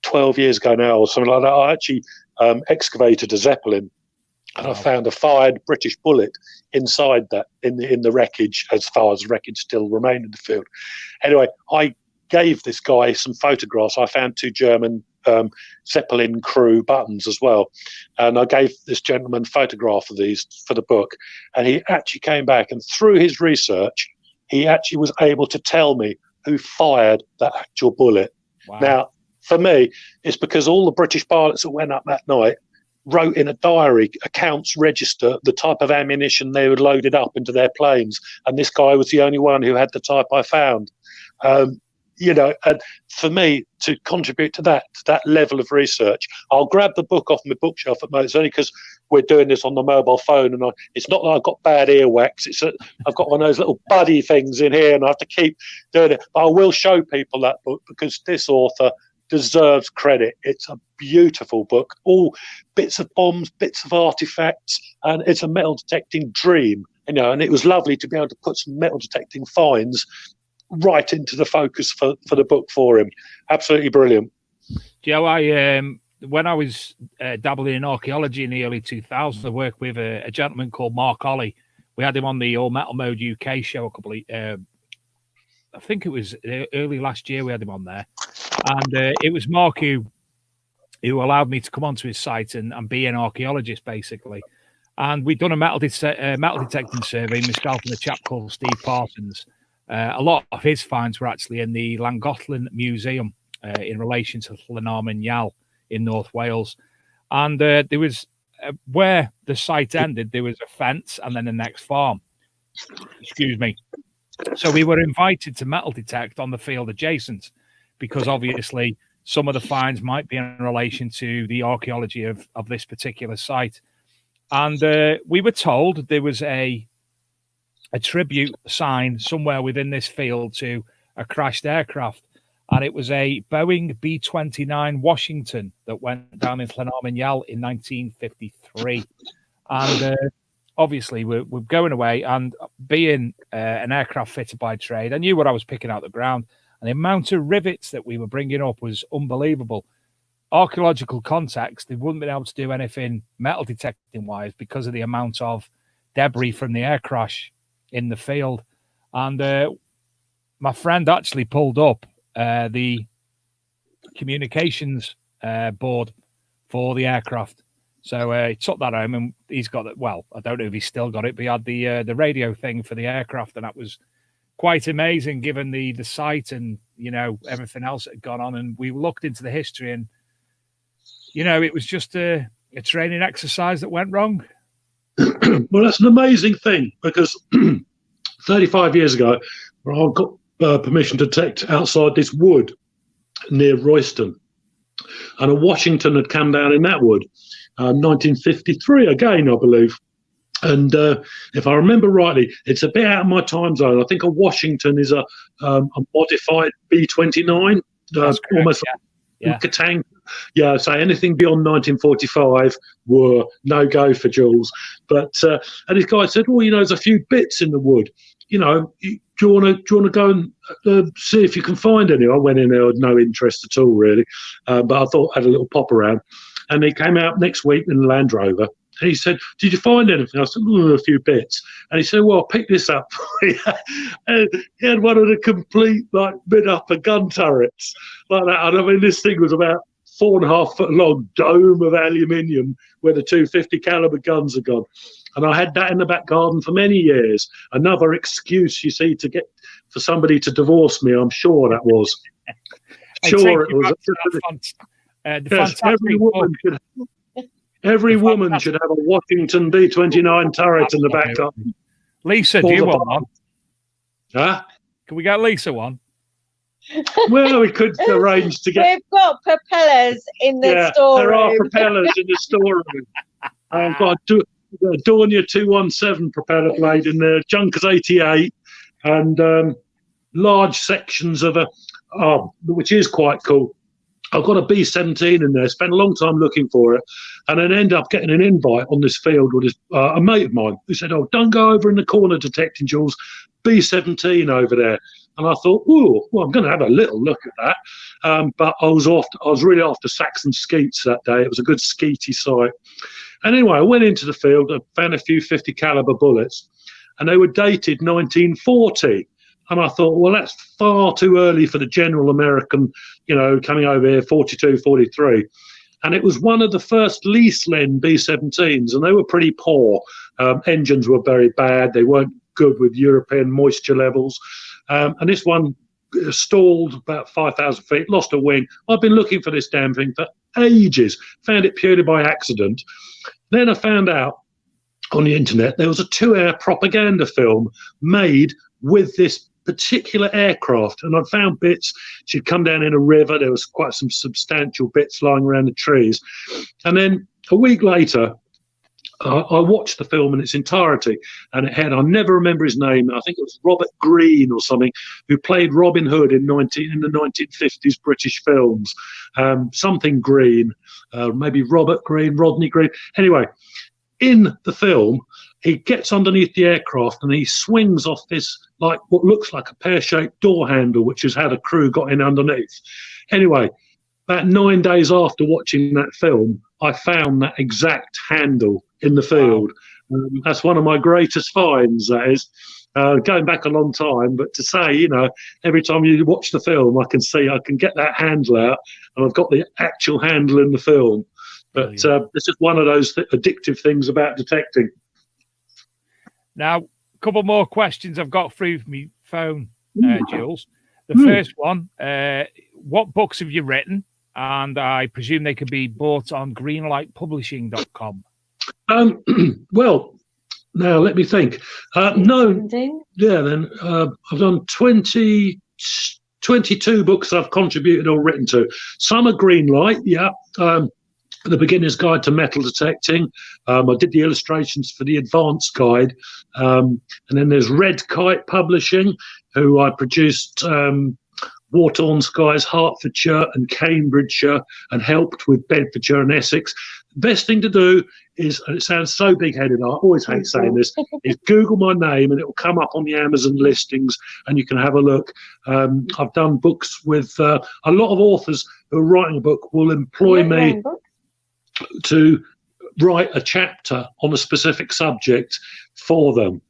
12 years ago now or something like that, I actually excavated a Zeppelin. And I found a fired British bullet inside that in the wreckage, as far as wreckage still remained in the field. Anyway, I gave this guy some photographs. I found 2 German Zeppelin crew buttons as well. And I gave this gentleman a photograph of these for the book. And he actually came back, and through his research, he actually was able to tell me who fired that actual bullet. Wow. Now, for me, it's because all the British pilots that went up that night wrote in a diary, accounts register, the type of ammunition they would loaded up into their planes. And this guy was the only one who had the type I found. You know, and for me to contribute to that level of research, I'll grab the book off my bookshelf at most, only because we're doing this on the mobile phone. And it's not that I've got bad earwax. I've got one of those little buddy things in here and I have to keep doing it. But I will show people that book because this author deserves credit. It's a beautiful book, all bits of bombs, bits of artifacts, and it's a metal detecting dream, you know. And it was lovely to be able to put some metal detecting finds right into the focus for the book for him. Absolutely brilliant.
Joe, when I was dabbling in archaeology in the early 2000s, I worked with a gentleman called Mark Ollie. We had him on the All Metal Mode UK show a couple of I think it was early last year we had him on there. And it was Mark who allowed me to come onto his site and be an archaeologist, basically. And we'd done a metal detecting survey, myself and a chap called Steve Parsons. A lot of his finds were actually in the Llangollen Museum in relation to Llanarmon Yal in North Wales. And there was where the site ended, there was a fence and then the next farm. Excuse me. So we were invited to metal detect on the field adjacent, because obviously some of the finds might be in relation to the archaeology of this particular site. And we were told there was a tribute sign somewhere within this field to a crashed aircraft. And it was a Boeing B-29 Washington that went down in Llanarmonial in 1953. And obviously, we're going away, and being an aircraft fitter by trade, I knew what I was picking out the ground. And the amount of rivets that we were bringing up was unbelievable. Archaeological context, they wouldn't been able to do anything metal detecting wise because of the amount of debris from the air crash in the field. And my friend actually pulled up the communications board for the aircraft. So he took that home, and he's got it. Well, I don't know if he's still got it, but he had the radio thing for the aircraft, and that was quite amazing given the site and, you know, everything else that had gone on. And we looked into the history, and, you know, it was just a training exercise that went wrong.
Well, that's an amazing thing, because 35 years ago, I got permission to detect outside this wood near Royston, and a Washington had come down in that wood, 1953 again, I believe. And if I remember rightly, it's a bit out of my time zone. I think a Washington is a modified B-29, almost like a tank. Yeah, so anything beyond 1945 were no-go for Jules. But and this guy said, "Oh, you know, there's a few bits in the wood. You know, do you want to go and see if you can find any?" I went in there with no interest at all, really, but I thought I'd had a little pop around. And he came out next week in the Land Rover. And he said, "Did you find anything?" I said, "A few bits." And he said, "Well, I'll pick this up." And he had one of the complete, like, mid-upper gun turrets like that. And I mean, this thing was about 4.5 foot long dome of aluminium where the 250 caliber guns had gone. And I had that in the back garden for many years. Another excuse, you see, to get for somebody to divorce me. I'm sure that was. Sure, it was. Yes, every woman should have a Washington B-29 turret in the back garden.
Lisa, do you want one?
Huh?
Can we get Lisa one?
Well, we could arrange to get.
We've got propellers in the storeroom.
There are propellers in the storeroom. I've got a Dornier 217 propeller blade in there, Junkers 88, and large sections of which is quite cool. I've got a B-17 in there, spent a long time looking for it, and then end up getting an invite on this field with a mate of mine who said, "Oh, don't go over in the corner detecting, Jules, B-17 over there." And I thought, "Oh, well, I'm going to have a little look at that." But I was really after Saxon skeets that day. It was a good skeety site. And anyway, I went into the field and found a few 50 caliber bullets, and they were dated 1940. And I thought, well, that's far too early for the general American, you know, coming over here, 42, 43. And it was one of the first lease-len B-17s, and they were pretty poor. Engines were very bad. They weren't good with European moisture levels. And this one stalled about 5,000 feet, lost a wing. I've been looking for this damn thing for ages, found it purely by accident. Then I found out on the internet there was a 2-hour propaganda film made with this particular aircraft, and I found bits. She'd come down in a river. There was quite some substantial bits lying around the trees. And then a week later, I watched the film in its entirety, and it had, I never remember his name, I think it was Robert Greene or something, who played Robin Hood in the 1950s British films. Something Green, maybe Robert Greene, Rodney Greene. Anyway, in the film, he gets underneath the aircraft and he swings off this, like, what looks like a pear-shaped door handle, which is how the crew got in underneath. Anyway, about 9 days after watching that film, I found that exact handle in the field. Wow. That's one of my greatest finds, that is. Going back a long time, but to say, you know, every time you watch the film, I can see I can get that handle out, and I've got the actual handle in the film. But this is one of those addictive things about detecting.
Now, a couple more questions I've got through my phone, Jules. The first one, what books have you written, and I presume they could be bought on greenlightpublishing.com.
Well, now let me think. No, yeah, then I've done 22 books I've contributed or written to. Some are Greenlight, yeah. The Beginner's Guide to Metal Detecting. I did the illustrations for the Advanced Guide. And then there's Red Kite Publishing, who I produced Wartorn Skies, Hertfordshire and Cambridgeshire, and helped with Bedfordshire and Essex. The best thing to do is, and it sounds so big-headed, I always hate saying this, is Google my name and it will come up on the Amazon listings and you can have a look. I've done books with a lot of authors who are writing a book will employ me to write a chapter on a specific subject for them.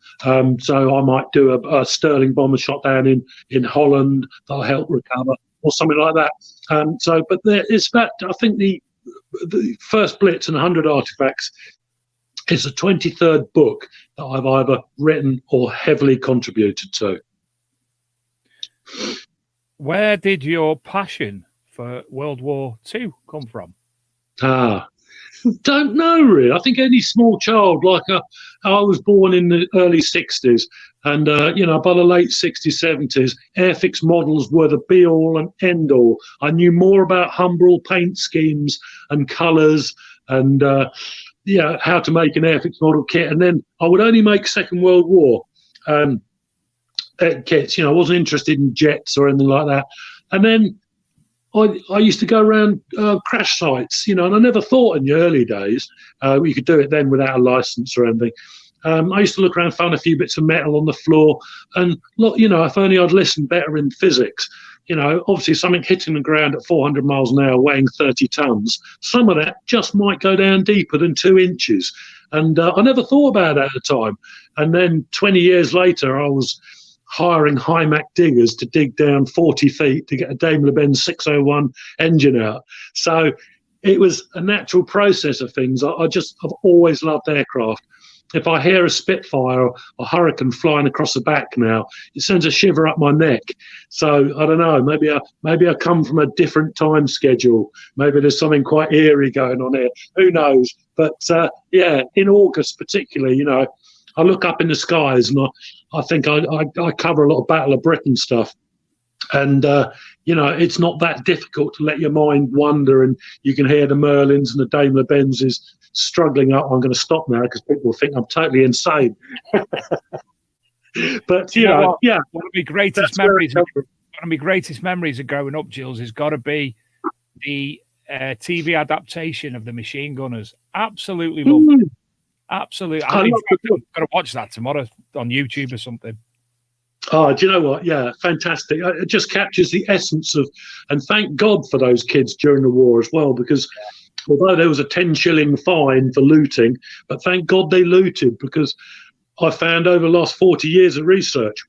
So I might do a Sterling bomber shot down in Holland that'll help recover or something like that. But there is that, I think the first Blitz and 100 Artifacts is the 23rd book that I've either written or heavily contributed to.
Where did your passion for World War II come from?
Don't know really. I think any small child, I was born in the early 60s, and by the late 60s, 70s, Airfix models were the be all and end all. I knew more about Humbrol paint schemes and colours and how to make an Airfix model kit, and then I would only make Second World War kits. I wasn't interested in jets or anything like that, and then I used to go around crash sites, and I never thought in the early days you could do it then without a license or anything. I used to look around, find a few bits of metal on the floor, and look, if only I'd listened better in physics. Obviously something hitting the ground at 400 miles an hour, weighing 30 tons, some of that just might go down deeper than 2 inches. And I never thought about that at the time. And then 20 years later, I was hiring Hymac diggers to dig down 40 feet to get a Daimler-Benz 601 engine out. So it was a natural process of things. I've always loved aircraft. If I hear a Spitfire or a Hurricane flying across the back now, it sends a shiver up my neck. So I don't know, maybe I come from a different time schedule. Maybe there's something quite eerie going on here. Who knows? But in August particularly, I look up in the skies and I think I cover a lot of Battle of Britain stuff. And, it's not that difficult to let your mind wander, and you can hear the Merlins and the Daimler-Benzes struggling up. I'm going to stop now because people think I'm totally insane. But,
one of my greatest memories of growing up, Jules, has got to be the TV adaptation of The Machine Gunners. Absolutely loved it. Absolutely. I'm going to watch that tomorrow on YouTube or something.
Oh, do you know what? Yeah, fantastic. It just captures the essence of, and thank God for those kids during the war as well, because although there was a 10 shilling fine for looting, but thank God they looted, because I found over the last 40 years of research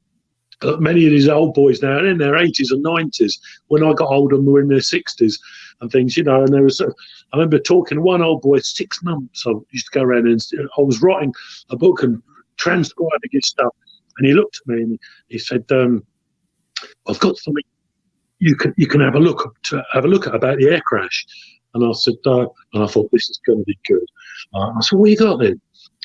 that many of these old boys now are in their 80s and 90s. When I got older, they were in their 60s and things, and there was, I remember talking to one old boy, 6 months. I used to go around and I was writing a book and transcribing his stuff. And he looked at me and he said, "I've got something you can have a look at about the air crash." And I said, and I thought, this is going to be good. I said, "What you got then?"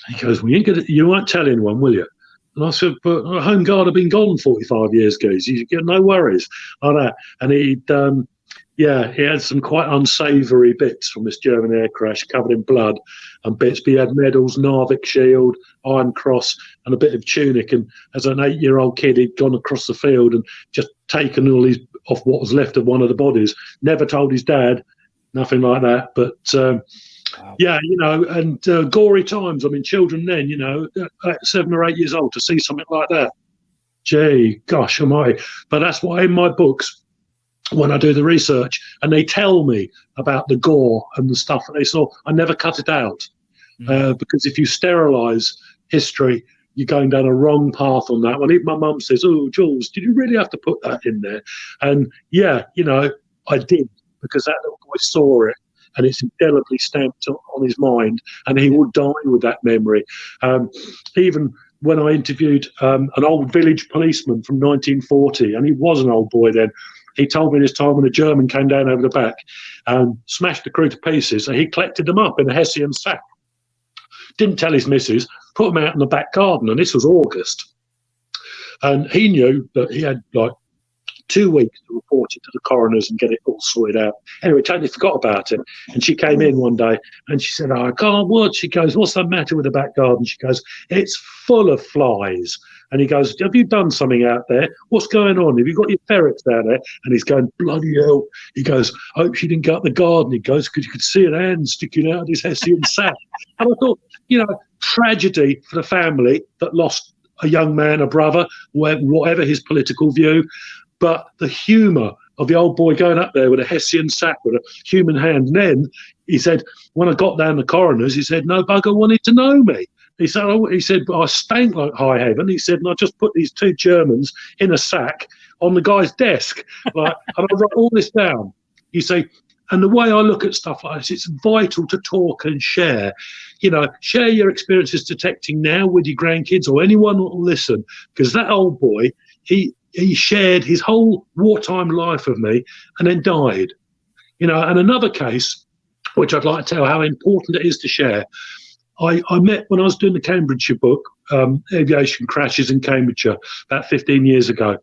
And he goes, "Well, you won't tell anyone, will you?" And I said, "But Home Guard have been gone 45 years ago. You get no worries like that." And he had some quite unsavoury bits from this German air crash, covered in blood and bits. But he had medals, Narvik shield, Iron Cross, and a bit of tunic. And as an 8-year-old kid, he'd gone across the field and just taken all these off what was left of one of the bodies. Never told his dad, nothing like that. But and gory times. I mean, children then, at 7 or 8 years old, to see something like that. Gee, gosh almighty. But that's why in my books, when I do the research and they tell me about the gore and the stuff that they saw, I never cut it out. Because if you sterilise history, you're going down a wrong path on that one. Even my mum says, "Oh, Jules, did you really have to put that in there?" And I did, because that little boy saw it and it's indelibly stamped on his mind, and he will die with that memory. Even when I interviewed an old village policeman from 1940, and he was an old boy then, he told me this time when a German came down over the back and smashed the crew to pieces, and he collected them up in a Hessian sack. Didn't tell his missus, put them out in the back garden, and this was August. And he knew that he had like 2 weeks to report it to the coroners and get it all sorted out. Anyway, totally forgot about it. And she came in one day and she said, "Oh, I can't watch." She goes, "What's the matter with the back garden?" She goes, "It's full of flies." And he goes, "Have you done something out there? What's going on? Have you got your ferrets down there?" And he's going, "Bloody hell." He goes, "I hope she didn't go up the garden." He goes, "Because you could see an hand sticking out of his Hessian sack." And I thought, tragedy for the family that lost a young man, a brother, whatever his political view. But the humour of the old boy going up there with a Hessian sack with a human hand. And then he said, when I got down the coroners, he said, "No bugger wanted to know me." He said, "But I stank like high heaven." He said, "And I just put these 2 Germans in a sack on the guy's desk." And I wrote all this down. You say, and the way I look at stuff like this, it's vital to talk and share. Share your experiences detecting now with your grandkids or anyone who will listen. Because that old boy, he shared his whole wartime life with me and then died. And another case, which I'd like to tell how important it is to share. I met when I was doing the Cambridgeshire book, Aviation Crashes in Cambridgeshire, about 15 years ago.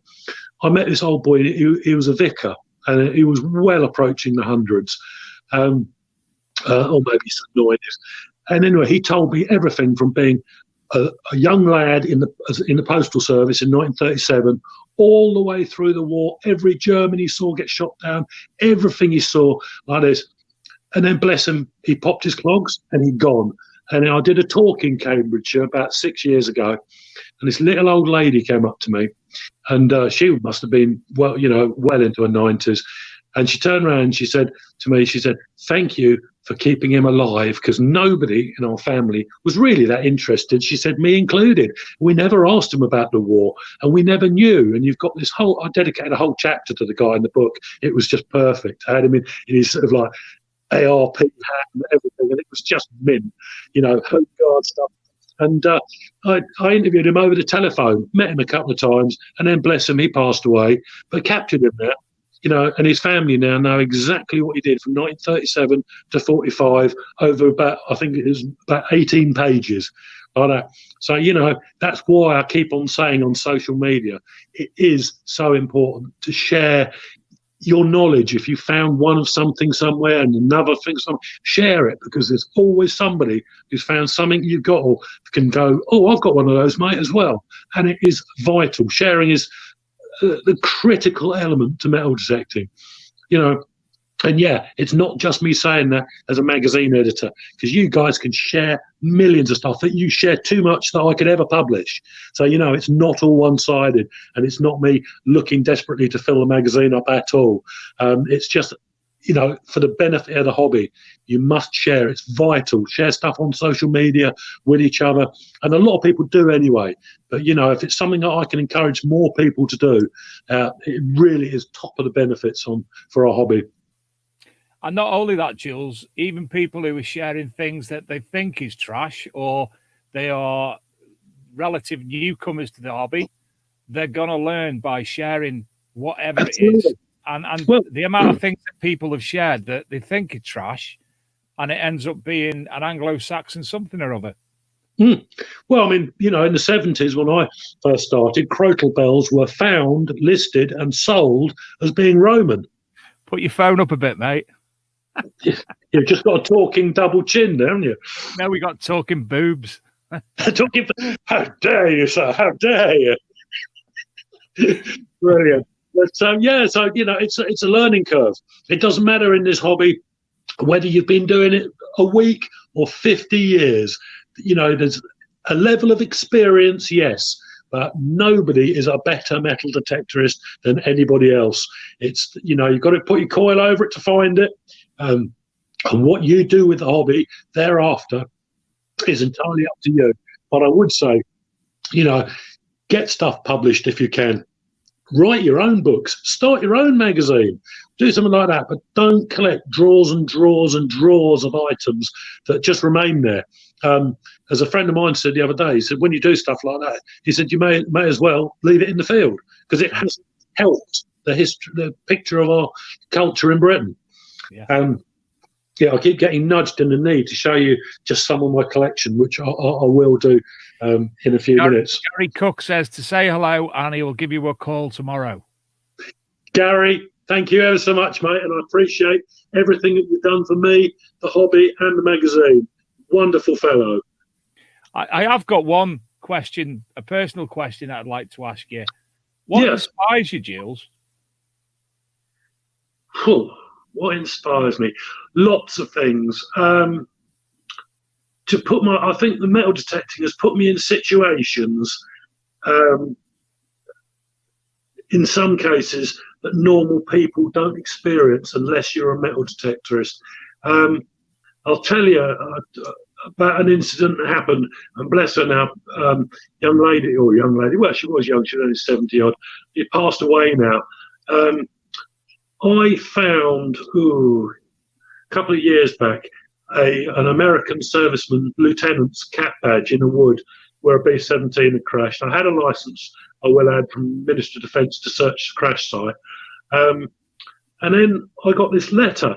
I met this old boy. He was a vicar, and he was well approaching the hundreds, or maybe some 90s. And anyway, he told me everything from being a young lad in the postal service in 1937, all the way through the war. Every German he saw get shot down, everything he saw like this. And then, bless him, he popped his clogs and he'd gone. And I did a talk in Cambridgeshire about 6 years ago, and this little old lady came up to me, and she must have been well into her 90s, and she turned around and she said to me, "Thank you for keeping him alive, because nobody in our family was really that interested." She said, "Me included. We never asked him about the war, and we never knew." And you've got this I dedicated a whole chapter to the guy in the book. It was just perfect. I had him in his sort of like ARP hat and everything, and it was just mint, Home Guard stuff. And I interviewed him over the telephone, met him a couple of times, and then, bless him, he passed away, but captured him now, and his family now know exactly what he did from 1937 to 45 over about, I think it was about 18 pages like that. So, that's why I keep on saying on social media, it is so important to share your knowledge. If you found one of something somewhere and another thing, share it, because there's always somebody who's found something you've got or can go, "Oh, I've got one of those, mate," as well. And it is vital. Sharing is the critical element to metal detecting, And yeah, it's not just me saying that as a magazine editor, because you guys can share millions of stuff that you share too much that I could ever publish. So, it's not all one-sided, and it's not me looking desperately to fill the magazine up at all. It's just, for the benefit of the hobby, you must share. It's vital. Share stuff on social media with each other. And a lot of people do anyway. But, if it's something that I can encourage more people to do, it really is top of the benefits for our hobby.
And not only that, Jules, even people who are sharing things that they think is trash, or they are relative newcomers to the hobby, they're going to learn by sharing whatever Absolutely. It is. And the amount of things that people have shared that they think are trash, and it ends up being an Anglo-Saxon something or other.
Well, I mean, in the 70s when I first started, crotal bells were found, listed and sold as being Roman.
Put your phone up a bit, mate.
You've just got a talking double chin, haven't you?
No, we got talking boobs.
How dare you, sir? How dare you? Brilliant. But it's a learning curve. It doesn't matter in this hobby whether you've been doing it a week or 50 years. There's a level of experience, yes, but nobody is a better metal detectorist than anybody else. It's, you've got to put your coil over it to find it. And what you do with the hobby thereafter is entirely up to you. But I would say, get stuff published if you can. Write your own books. Start your own magazine. Do something like that. But don't collect drawers and drawers and drawers of items that just remain there. As a friend of mine said the other day, he said, when you do stuff like that, he said, you may as well leave it in the field, because it hasn't helped the history, the picture of our culture in Britain.
Yeah.
I keep getting nudged in the knee to show you just some of my collection, which I will do in a few minutes.
Gary Cook says to say hello, and he will give you a call tomorrow.
Gary, thank you ever so much, mate, and I appreciate everything that you've done for me, the hobby, and the magazine. Wonderful fellow.
I have got one question, a personal question I'd like to ask you. What inspires you, Jules?
What inspires me? Lots of things. I think the metal detecting has put me in situations, in some cases, that normal people don't experience unless you're a metal detectorist. I'll tell you about an incident that happened, and bless her now, young lady, well, she was young, she was only 70 odd. She passed away now. I found, a couple of years back, an American serviceman lieutenant's cap badge in a wood where a B-17 had crashed. I had a license, I will add, from Minister of Defence to search the crash site. And then I got this letter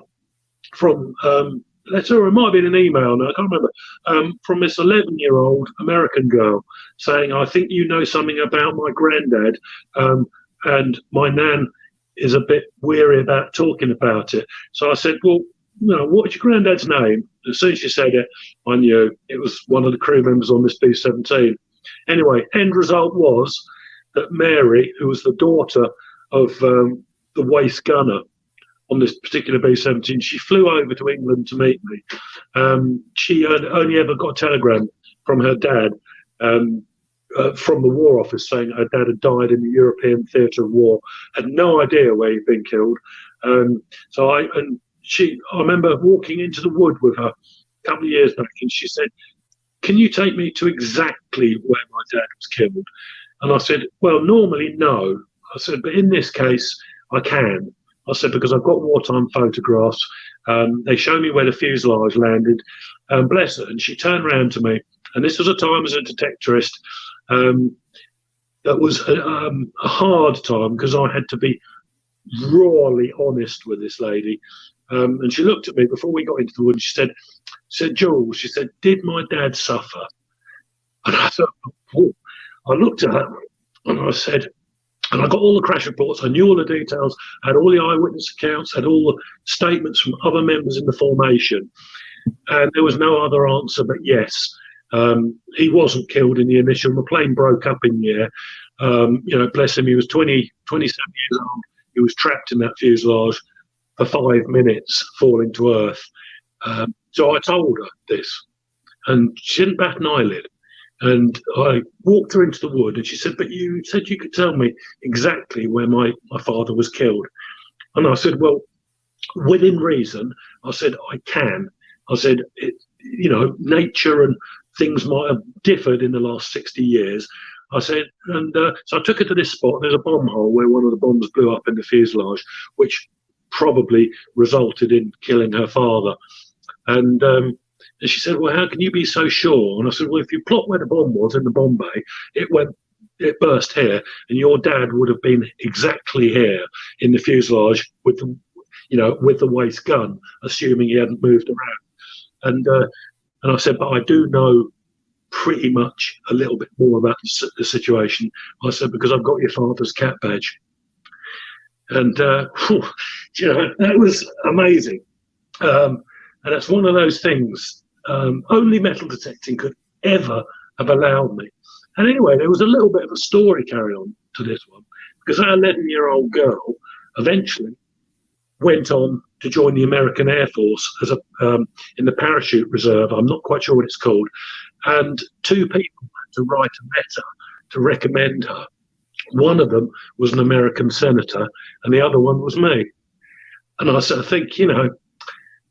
from, or it might have been an email, no, I can't remember, from this 11-year-old American girl saying, I think you know something about my granddad, and my nan is a bit weary about talking about it. So I said, well, what's your granddad's name? As soon as she said it, I knew it was one of the crew members on this B-17. Anyway, end result was that Mary, who was the daughter of the waist gunner on this particular B-17, she flew over to England to meet me. She only ever got a telegram from her dad, from the War Office, saying her dad had died in the European theatre of war. Had no idea where he'd been killed. I remember walking into the wood with her a couple of years back, and she said, "Can you take me to exactly where my dad was killed?" And I said, "Well, normally no." I said, "But in this case, I can." I said, "Because I've got wartime photographs. They show me where the fuselage landed." Bless her. And she turned around to me, and this was a time as a detectorist. That was a hard time because I had to be rawly honest with this lady. And she looked at me before we got into the wood. She said, "Jules," she said, "did my dad suffer?" And I thought, I looked at her and I said, and I got all the crash reports. I knew all the details. I had all the eyewitness accounts. Had all the statements from other members in the formation. And there was no other answer but yes. He wasn't killed in the initial. The plane broke up in the air. Bless him. He was 27 years old. He was trapped in that fuselage for 5 minutes, falling to earth. So I told her this, and she didn't bat an eyelid. And I walked her into the wood, and she said, "But you said you could tell me exactly where my father was killed." And I said, "Well, within reason," I said, "I can." I said, nature and things might have differed in the last 60 years. I said, so I took her to this spot. There's a bomb hole where one of the bombs blew up in the fuselage, which probably resulted in killing her father. And she said, "Well, how can you be so sure?" And I said, "Well, if you plot where the bomb was in the bomb bay, it burst here, and your dad would have been exactly here in the fuselage with the waist gun, assuming he hadn't moved around." And I said, "But I do know pretty much a little bit more about the situation." I said, "Because I've got your father's cap badge." And, that was amazing. And that's one of those things only metal detecting could ever have allowed me. And anyway, there was a little bit of a story carry on to this one, because that 11-year-old girl eventually went on to join the American Air Force as in the parachute reserve. I'm not quite sure what it's called. And 2 people had to write a letter to recommend her. One of them was an American senator, and the other one was me. And I think,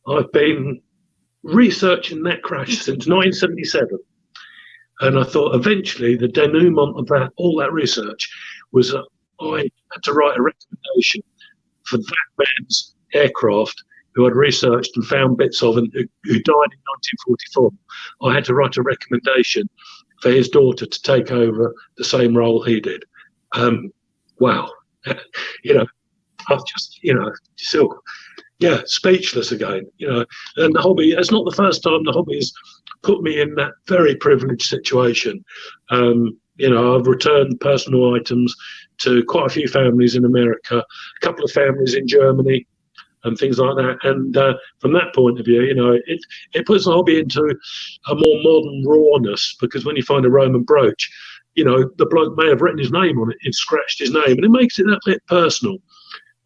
I've been researching that crash since 1977. And I thought eventually the denouement of all that research was that I had to write a recommendation for that man's aircraft who I'd researched and found bits of, and who died in 1944. I had to write a recommendation for his daughter to take over the same role he did. Wow. I've just, still, speechless again, and the hobby, it's not the first time the hobby has put me in that very privileged situation. I've returned personal items to quite a few families in America, a couple of families in Germany, and things like that. And from that point of view, it puts the hobby into a more modern rawness, because when you find a Roman brooch, the bloke may have written his name on it, he'd scratched his name, and it makes it that bit personal.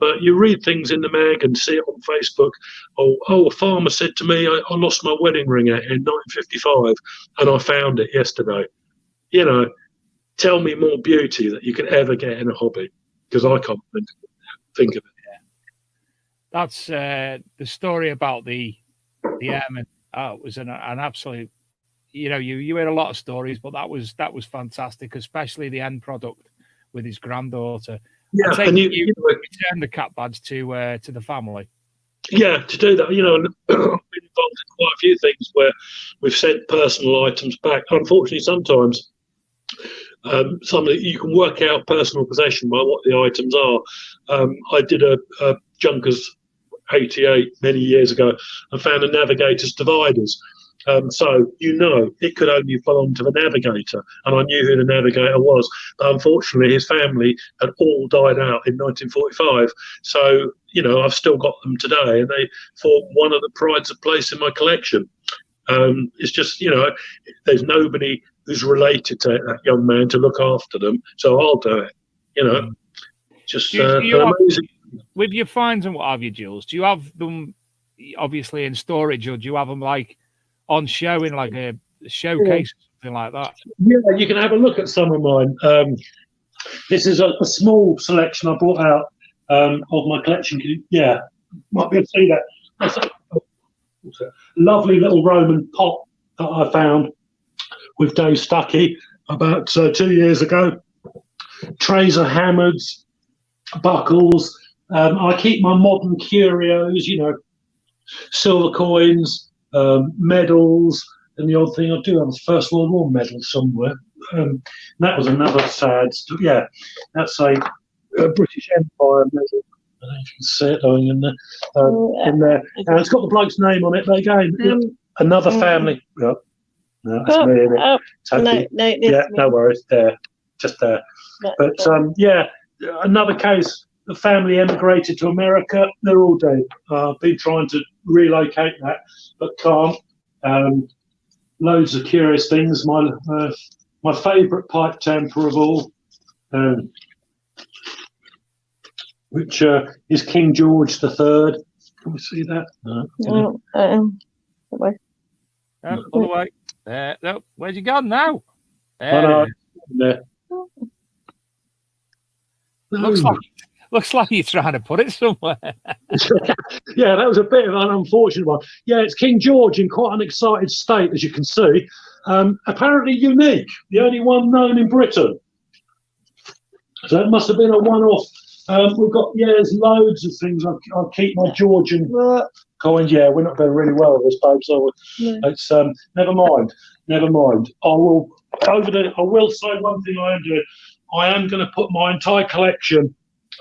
But you read things in the mag and see it on Facebook. A farmer said to me, I lost my wedding ring in 1955 and I found it yesterday. Tell me more beauty that you could ever get in a hobby, because I can't think of it.
That's the story about the airman. It was an absolute, you heard a lot of stories, but that was fantastic, especially the end product with his granddaughter.
Yeah,
and you returned the cap badge to the family.
Yeah, to do that, I've been involved in quite a few things where we've sent personal items back. Unfortunately, sometimes you can work out personal possession by what the items are. I did a Junkers 88 many years ago and found a navigator's dividers. So it could only belong to the navigator, and I knew who the navigator was. But unfortunately, his family had all died out in 1945. So I've still got them today, and they form one of the prides of place in my collection. It's just there's nobody who's related to that young man to look after them, so I'll do it. Just amazing.
With your finds and what have you, Jules, do you have them obviously in storage, or do you have them like on show in like a showcase or something like that?
Yeah, you can have a look at some of mine. This is a small selection I brought out of my collection. Yeah, might be able to see that. That's a lovely little Roman pot that I found with Dave Stuckey about 2 years ago. Trays of hammers, buckles. I keep my modern curios, silver coins, medals, and the odd thing I do have a First World War medal somewhere. That was another sad story. Yeah, that's a British Empire medal. I don't know if you can see it going in there. In there. It's got the bloke's name on it, but again, another family. No, that's me, isn't it? No worries. There, just there. But another case. The family emigrated to America. They're all dead. I've been trying to relocate that, but can't. Loads of curious things. My favourite pipe temper of all, which is King George III. Can we see that?
No. All the way. No, where's you gone now?
There.
Looks like you're trying to put it somewhere.
Yeah, that was a bit of an unfortunate one. Yeah, it's King George in quite an excited state, as you can see. Apparently unique, the only one known in Britain. So it must have been a one-off. We've got, there's loads of things. I'll keep my Georgian coins. Yeah, we're not doing really well with this, babe. So it's never mind. I will say one thing I am doing. I am going to put my entire collection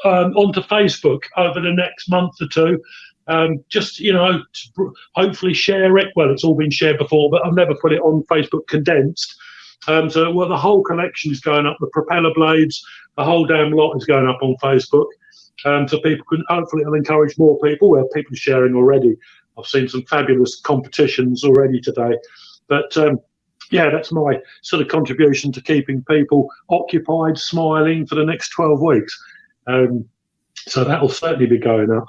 onto Facebook over the next month or two. Just, to hopefully share it. Well, it's all been shared before, but I've never put it on Facebook condensed. So the whole collection is going up. The propeller blades, the whole damn lot is going up on Facebook. So people can, hopefully it'll encourage more people. Well, people are sharing already. I've seen some fabulous competitions already today. But that's my sort of contribution to keeping people occupied, smiling for the next 12 weeks. So that will certainly be going up.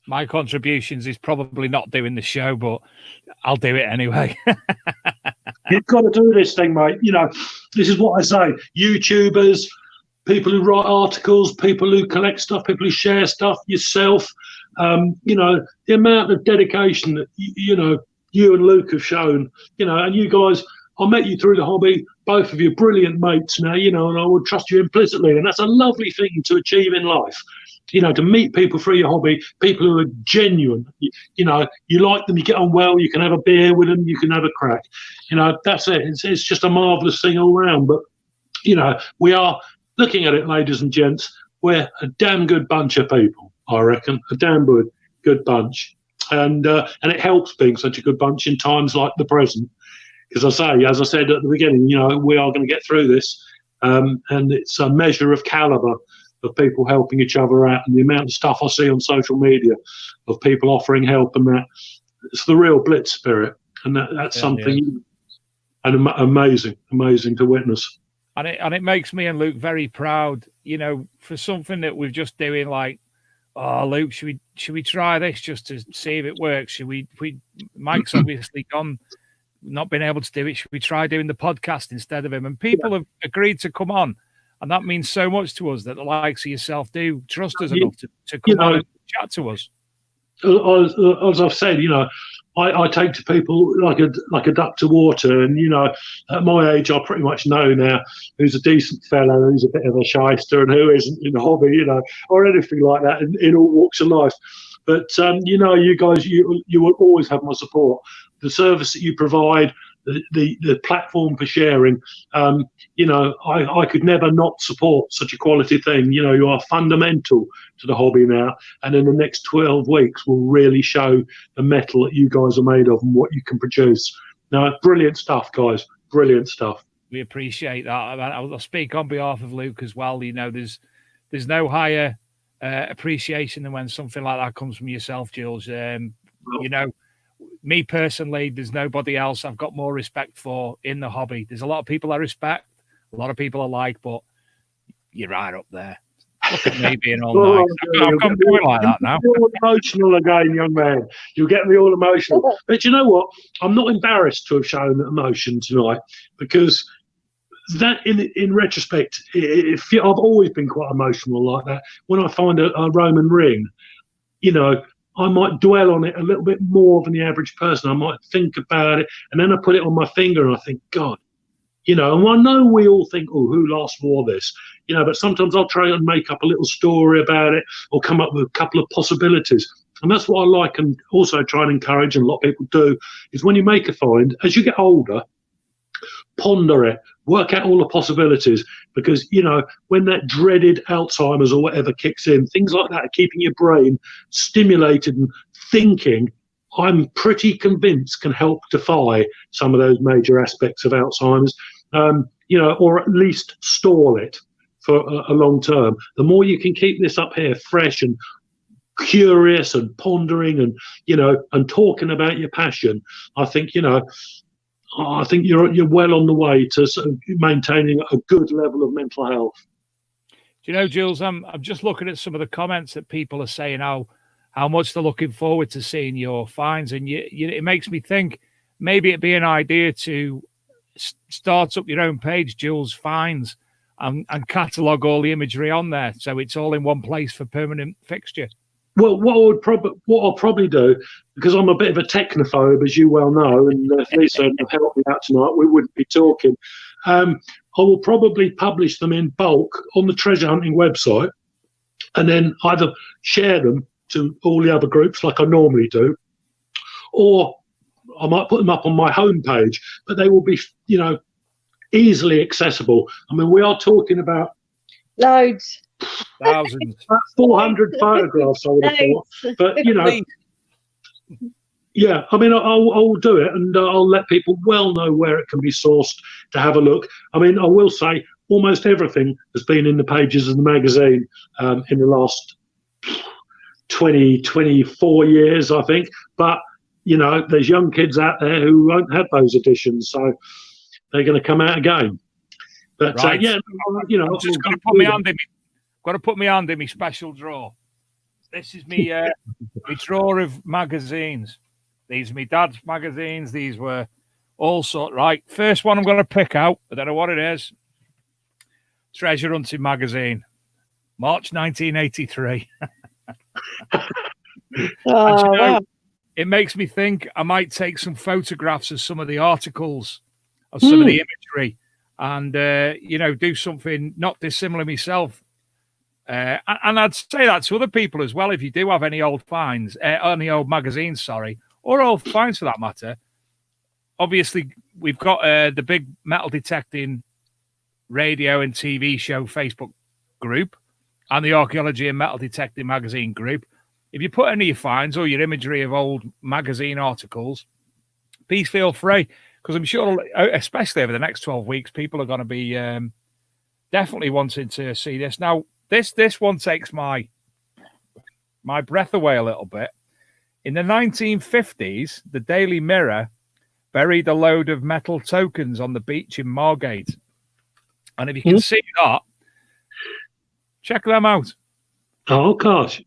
My contributions is probably not doing the show, but I'll do it anyway.
You've got to do this thing, mate. This is what I say. YouTubers, people who write articles, people who collect stuff, people who share stuff, yourself. The amount of dedication that, you and Luke have shown, and you guys, I met you through the hobby, both of you brilliant mates now, and I would trust you implicitly. And that's a lovely thing to achieve in life, to meet people through your hobby, people who are genuine. You like them, you get on well, you can have a beer with them, you can have a crack. That's it. It's just a marvellous thing all round. But, we are looking at it, ladies and gents. we're a damn good bunch of people, I reckon, a damn good bunch. And it helps being such a good bunch in times like the present. Because as I said at the beginning, we are going to get through this. And it's a measure of calibre of people helping each other out. And the amount of stuff I see on social media of people offering help and that, it's the real blitz spirit. And that's something and amazing to witness.
And it makes me and Luke very proud, for something that we're just doing, like, oh, Luke, should we try this just to see if it works? Should we Mike's obviously gone, not been able to do it. Should we try doing the podcast instead of him? And people have agreed to come on. And that means so much to us that the likes of yourself do trust us enough to come on and chat to us.
As I've said, I take to people like a duck to water, and at my age, I pretty much know now who's a decent fellow, who's a bit of a shyster, and who isn't in the hobby, or anything like that in all walks of life. But you guys, you will always have my support. The service that you provide, the platform for sharing, I could never not support such a quality thing. You are fundamental to the hobby now, and in the next 12 weeks will really show the metal that you guys are made of and what you can produce. Now, brilliant stuff, guys. Brilliant stuff.
We appreciate that. I'll speak on behalf of Luke as well. There's no higher appreciation than when something like that comes from yourself, Jules. Me personally, there's nobody else I've got more respect for in the hobby. There's a lot of people I respect, a lot of people I like, but you're right up there. Look at me being all nice. I'm doing like that now.
You're all emotional again, young man. You'll get me all emotional. But you know what? I'm not embarrassed to have shown emotion tonight, because that, in retrospect, I've always been quite emotional like that. When I find a Roman ring, I might dwell on it a little bit more than the average person. I might think about it, and then I put it on my finger and I think, God, and I know we all think, oh, who last wore this? But sometimes I'll try and make up a little story about it or come up with a couple of possibilities. And that's what I like, and also try and encourage, and a lot of people do, is when you make a find, as you get older, ponder it, work out all the possibilities, because when that dreaded Alzheimer's or whatever kicks in, things like that are keeping your brain stimulated and thinking, I'm pretty convinced can help defy some of those major aspects of Alzheimer's, or at least stall it for a long term. The more you can keep this up here fresh and curious and pondering and and talking about your passion, I think I think you're well on the way to sort of maintaining a good level of mental health.
Do you know, Jules, I'm just looking at some of the comments that people are saying how much they're looking forward to seeing your finds, and it makes me think maybe it'd be an idea to start up your own page, Jules Finds, and catalogue all the imagery on there, so it's all in one place for permanent fixture.
Well, what I'll probably do, because I'm a bit of a technophobe, as you well know, and if Lisa had helped me out tonight, we wouldn't be talking. I will probably publish them in bulk on the treasure hunting website, and then either share them to all the other groups like I normally do, or I might put them up on my homepage, but they will be, easily accessible. I mean, we are talking about
loads.
Thousands.
400 photographs, I would have thought. But, yeah, I mean, I'll do it, and I'll let people well know where it can be sourced to have a look. I mean, I will say almost everything has been in the pages of the magazine in the last 24 years, I think. But, there's young kids out there who won't have those editions, so they're going to come out again. But,
right.
I'm
just got to put my hand in me. Got to put my hand in my special drawer. This is me drawer of magazines. These are my dad's magazines. These were all sort. Right, first one I'm going to pick out. I don't know what it is. Treasure Hunting magazine, March 1983.
Wow.
It makes me think I might take some photographs of some of the articles, of some of the imagery, and do something not dissimilar myself. And I'd say that to other people as well. If you do have any old finds, any old magazines, or old finds for that matter, obviously we've got the big metal detecting radio and TV show Facebook group, and the Archaeology and Metal Detecting magazine group. If you put any of your finds or your imagery of old magazine articles, please feel free, because I'm sure, especially over the next 12 weeks, people are going to be definitely wanting to see this. Now, this one takes my breath away a little bit. In the 1950s, the Daily Mirror buried a load of metal tokens on the beach in Margate. And if you can see that, check them out.
Oh, gosh.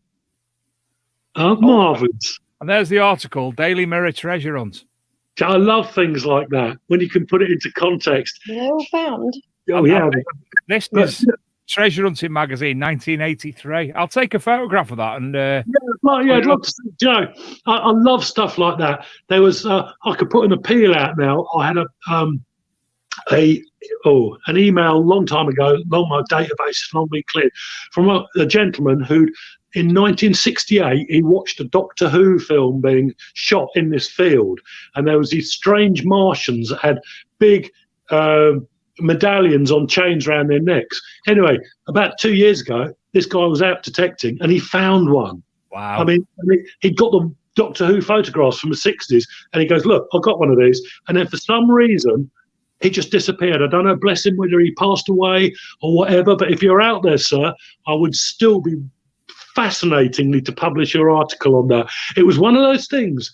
Oh, marvellous.
And there's the article, Daily Mirror Treasure Hunt.
I love things like that, when you can put it into context.
They're all found.
Oh, yeah.
This is Treasure Hunting magazine, 1983. I'll take a photograph of that. And
I'd love to see, Joe. I love stuff like that. There was, I could put an appeal out now. I had an email a long time ago, long my database has long been cleared, from a gentleman who, in 1968, he watched a Doctor Who film being shot in this field, and there was these strange Martians that had big medallions on chains around their necks. Anyway, about 2 years ago, this guy was out detecting, and he found one.
Wow!
I mean, he got the Doctor Who photographs from the 60s, and he goes, "Look, I got one of these." And then for some reason, he just disappeared. I don't know, bless him, whether he passed away or whatever. But if you're out there, sir, I would still be fascinatingly to publish your article on that. It was one of those things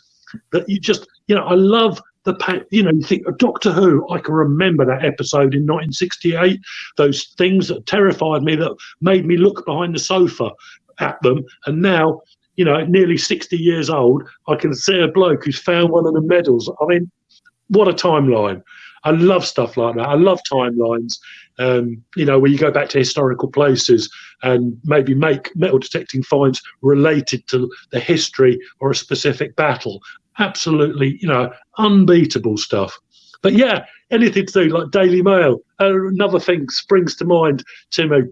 that you just, I love the you think of Doctor Who. I can remember that episode in 1968, those things that terrified me, that made me look behind the sofa at them. And now, nearly 60 years old, I can see a bloke who's found one of the medals. I mean, what a timeline. I love stuff like that. I love timelines, where you go back to historical places and maybe make metal detecting finds related to the history or a specific battle. Absolutely, unbeatable stuff. But yeah, anything to do, like Daily Mail. Another thing springs to mind to me.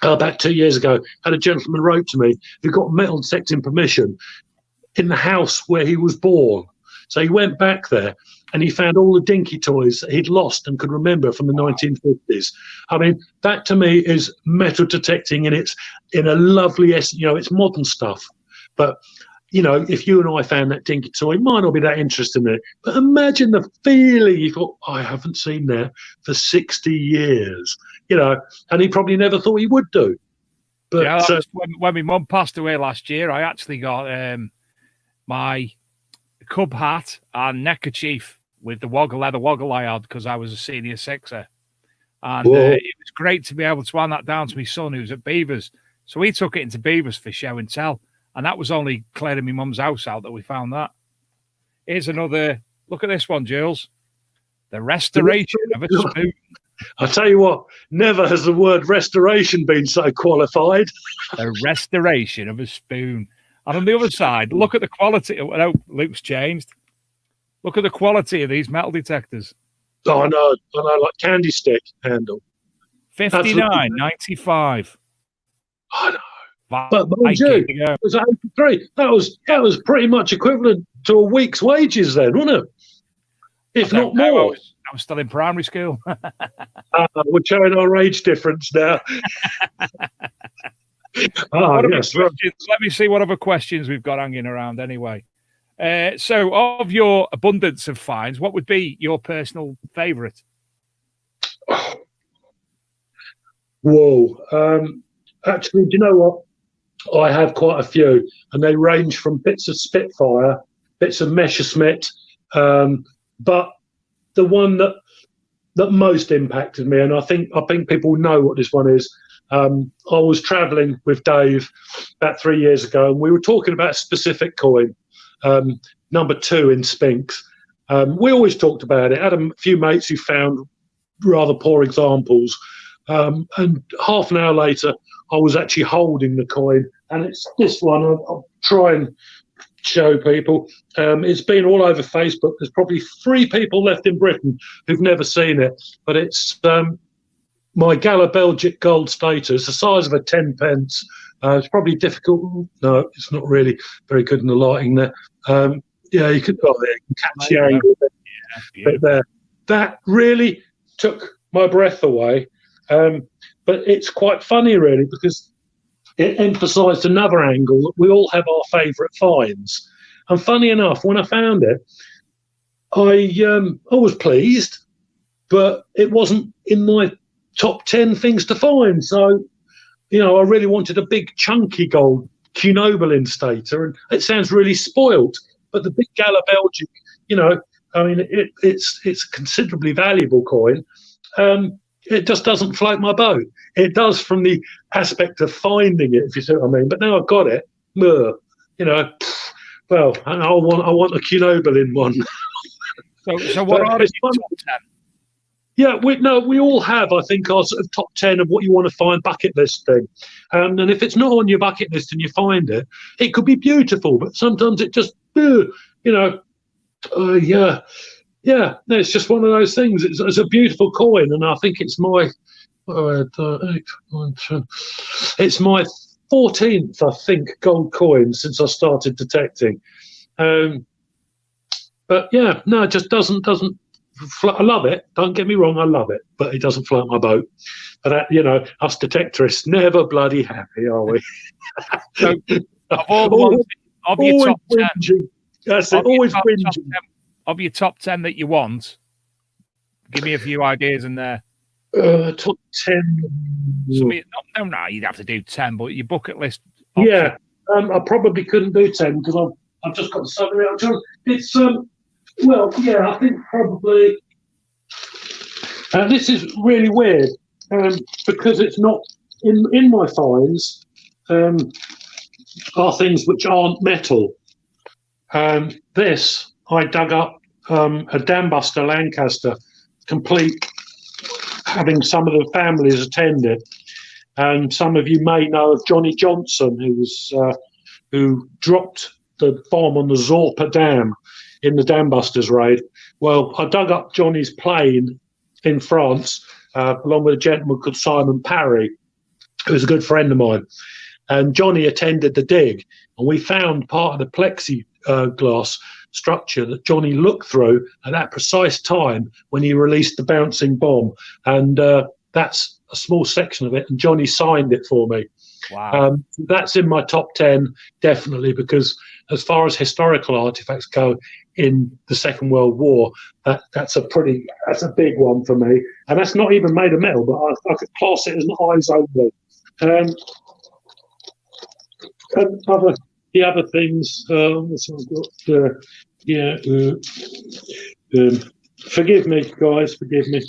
About 2 years ago, had a gentleman wrote to me who got metal detecting permission in the house where he was born. So he went back there and he found all the dinky toys that he'd lost and could remember from the 1950s. I mean, that to me is metal detecting in a lovely, it's modern stuff. But, if you and I found that dinky toy, it might not be that interesting there. But imagine the feeling you thought, I haven't seen that for 60 years, and he probably never thought he would do. But
yeah, when my mum passed away last year, I actually got my cub hat and neckerchief with the leather woggle I had, because I was a senior sixer. And it was great to be able to hand that down to my son, who's at Beavers. So he took it into Beavers for show and tell. And that was only clearing my mum's house out that we found that. Here's another, look at this one, Jules. The restoration of a spoon.
I tell you what, never has the word restoration been so qualified.
The restoration of a spoon. And on the other side, look at the quality. Oh, Luke's changed. Look at the quality of these metal detectors.
Oh, I know, like candy stick handle.
$59.95.
I know. But mind you, it was 83. That was pretty much equivalent to a week's wages then, wasn't it? If not more.
I was still in primary school.
We're showing our age difference now.
Yes. Let me see what other questions we've got hanging around anyway. So, of your abundance of finds, what would be your personal favourite?
Whoa. Actually, do you know what? I have quite a few, and they range from bits of Spitfire, bits of Messerschmitt, but the one that most impacted me, and I think people know what this one is. I was travelling with Dave about 3 years ago, and we were talking about a specific coin, number 2 in Spinks. We always talked about it. I had a few mates who found rather poor examples, and half an hour later, I was actually holding the coin, and it's this one. I'll try and show people. It's been all over Facebook. There's probably 3 people left in Britain who've never seen it, but it's my Gala Belgic gold status, the size of a 10 pence. It's probably difficult. No, it's not really very good in the lighting there. You can catch the angle there. That really took my breath away. But it's quite funny, really, because it emphasised another angle that we all have our favourite finds. And funny enough, when I found it, I was pleased, but it wasn't in my top 10 things to find. So, I really wanted a big chunky gold Q-Nobel instator, and it sounds really spoilt, but the big Gala Belgic, it's a considerably valuable coin. It just doesn't float my boat. It does from the aspect of finding it, if you see what I mean. But now I've got it, well, I want a Q-Nobel in one.
So what are the top 10?
Yeah, we all have, I think, our sort of top 10 of what you want to find bucket list thing. And if it's not on your bucket list and you find it, it could be beautiful, but sometimes it just, it's just one of those things. It's a beautiful coin, and I think it's my 14th, I think, gold coin since I started detecting. But yeah, no, it just doesn't. I love it. Don't get me wrong, I love it, but it doesn't float my boat. But us detectorists never bloody happy, are we?
So, of all the ones of your top 10,
that's it. Always whinging.
Of your top 10 that you want, give me a few ideas in there.
Top 10.
No, you'd have to do 10, but your bucket list.
Option. Yeah, I probably couldn't do 10 because I've just got something else. It's I think probably. This is really weird because it's not in my finds. Are things which aren't metal. This I dug up a Dambuster Lancaster, complete, having some of the families attended, and some of you may know of Johnny Johnson, who dropped the bomb on the Zorpa Dam in the Dambusters raid. Well, I dug up Johnny's plane in France, along with a gentleman called Simon Parry, who was a good friend of mine. And Johnny attended the dig, and we found part of the plexiglass structure that Johnny looked through at that precise time when he released the bouncing bomb. And that's a small section of it, and Johnny signed it for me.
Wow.
That's in my top 10, definitely, because as far as historical artifacts go in the Second World War, that's a big one for me. And that's not even made of metal, but I could class it as an eyes only. And the other things, forgive me, guys, forgive me.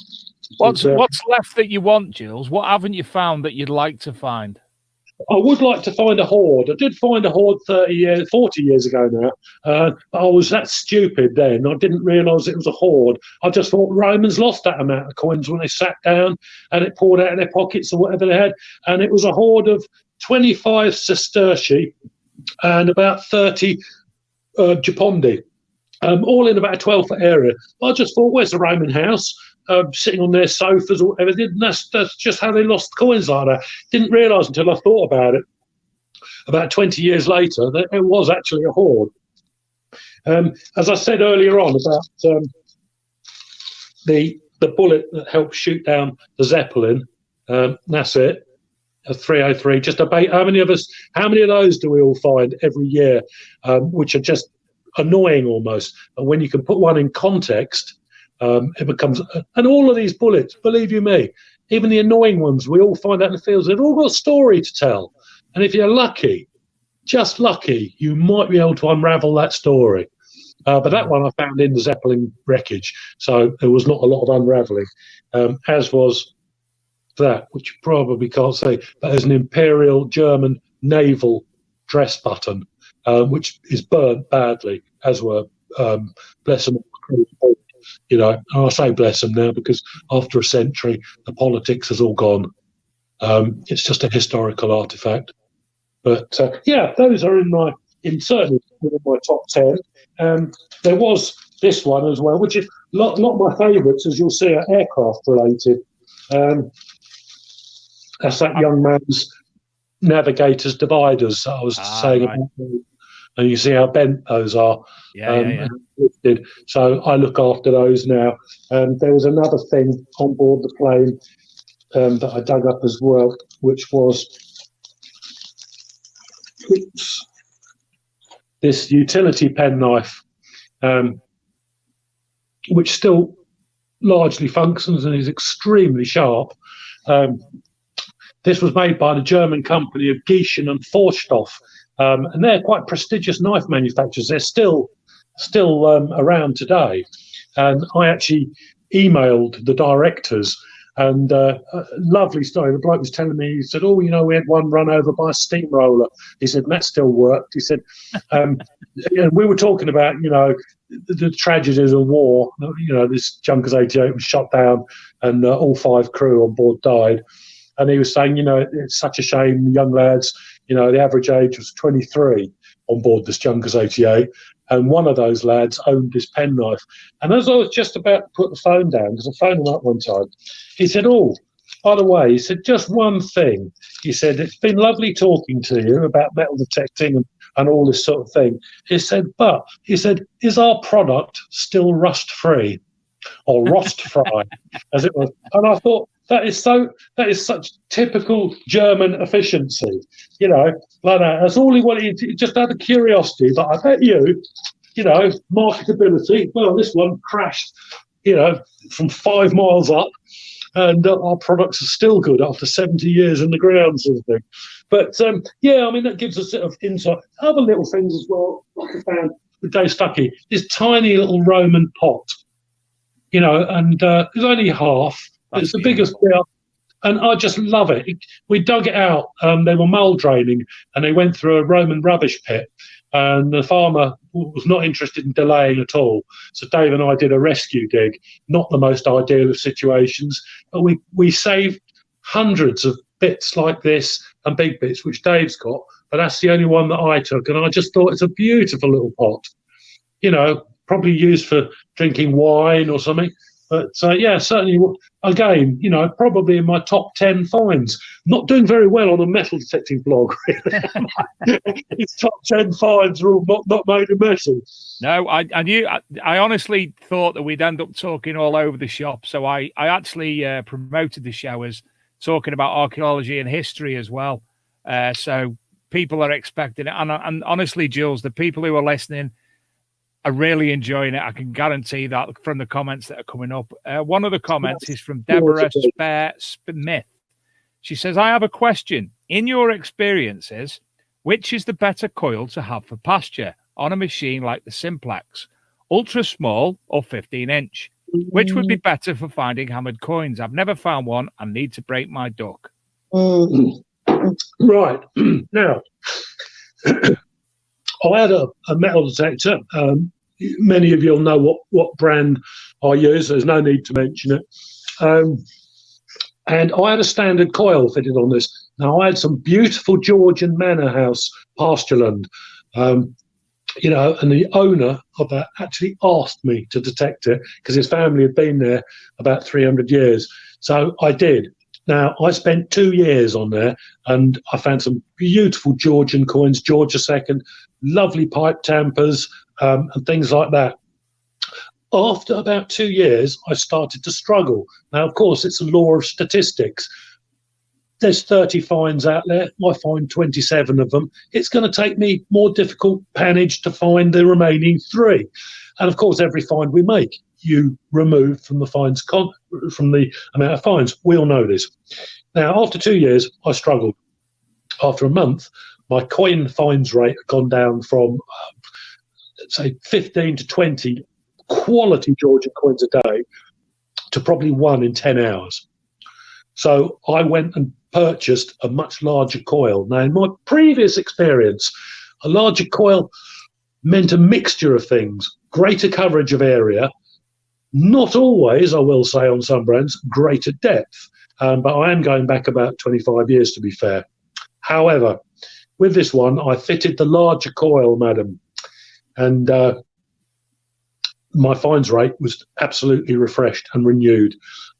What's left that you want, Jules? What haven't you found that you'd like to find?
I would like to find a hoard. I did find a hoard 40 years ago now. I was that stupid then. I didn't realise it was a hoard. I just thought Romans lost that amount of coins when they sat down and it poured out of their pockets or whatever they had. And it was a hoard of 25 sesterci and about 30 Japondi, all in about a 12-foot area. I just thought, where's the Roman house? Sitting on their sofas or whatever. That's just how they lost coins like that. Didn't realise until I thought about it about 20 years later that it was actually a hoard. As I said earlier on about the bullet that helped shoot down the Zeppelin, that's it, a 303. Just about how many of those do we all find every year, which are just annoying almost. And when you can put one in context, it becomes, and all of these bullets, believe you me, even the annoying ones, we all find out in the fields, they've all got a story to tell. And if you're lucky, just lucky, you might be able to unravel that story. But that one I found in the Zeppelin wreckage, so there was not a lot of unraveling, as was that, which you probably can't say, but there's an Imperial German naval dress button, which is burnt badly, as were, bless them, and I say bless them now because after a century, the politics has all gone. It's just a historical artifact. But those are certainly within my top 10. There was this one as well, which is not my favourites, as you'll see, are aircraft related. That's that young man's navigator's dividers that I was saying about. And you see how bent those are. Yeah. Lifted. So I look after those now. There was another thing on board the plane that I dug up as well, which was Oops. This utility penknife, which still largely functions and is extremely sharp. This was made by the German company of Gieschen and Forsthoff, and they're quite prestigious knife manufacturers. They're still around today. And I actually emailed the directors, and a lovely story. The bloke was telling me, he said, we had one run over by a steamroller. He said, and that still worked. He said, and we were talking about, the tragedies of war. This Junkers 88 was shot down and all 5 crew on board died. And he was saying, it's such a shame, young lads, the average age was 23 on board this Junkers 88. And one of those lads owned this penknife. And as I was just about to put the phone down, because I phoned him up one time, he said, by the way, he said, just one thing. He said, it's been lovely talking to you about metal detecting and all this sort of thing. He said, is our product still rust-free or rust-free, as it was? And I thought, that is such typical German efficiency, like that. That's all he wanted, just out of curiosity. But I bet marketability. Well, this one crashed, from 5 miles up, and our products are still good after 70 years in the ground, sort of thing. But that gives us sort of insight. Other little things as well, like I found with Dave Stuckey, this tiny little Roman pot, and it's only half. It's the biggest bit, and I just love it. We dug it out. They were mole draining, and they went through a Roman rubbish pit, and the farmer was not interested in delaying at all. So Dave and I did a rescue dig, not the most ideal of situations, but we saved hundreds of bits like this and big bits, which Dave's got, but that's the only one that I took, and I just thought it's a beautiful little pot, probably used for drinking wine or something. But certainly, again, probably in my top 10 finds. Not doing very well on a metal detecting blog, really. Its top 10 finds are all not made of metal.
No, I honestly thought that we'd end up talking all over the shop. So I actually promoted the show as talking about archaeology and history as well. So people are expecting it. And honestly, Jules, the people who are listening are really enjoying it. I can guarantee that from the comments that are coming up. One of the comments is from Deborah Smith. She says, I have a question. In your experiences, which is the better coil to have for pasture on a machine like the Simplex? Ultra small or 15-inch? Which would be better for finding hammered coins? I've never found one and need to break my duck.
Right. Now, I had a metal detector. Many of you will know what brand I use. There's no need to mention it. And I had a standard coil fitted on this. Now, I had some beautiful Georgian manor house pastureland, and the owner of that actually asked me to detect it because his family had been there about 300 years. So I did. Now, I spent 2 years on there, and I found some beautiful Georgian coins, George II, lovely pipe tampers, and things like that. After about 2 years, I started to struggle. Now, of course, it's a law of statistics. There's 30 finds out there. I find 27 of them. It's going to take me more difficult pannage to find the remaining 3. And, of course, every find we make, you remove from the fines from the amount of fines. We all know this. Now, after 2 years, I struggled. After a month, my coin fines rate had gone down from, let's say, 15 to 20 quality Georgian coins a day to probably 1 in 10 hours. So I went and purchased a much larger coil. Now, in my previous experience, a larger coil meant a mixture of things, greater coverage of area, not always, I will say on some brands, greater depth. But I am going back about 25 years, to be fair. However, with this one, I fitted the larger coil, madam, and my fines rate was absolutely refreshed and renewed.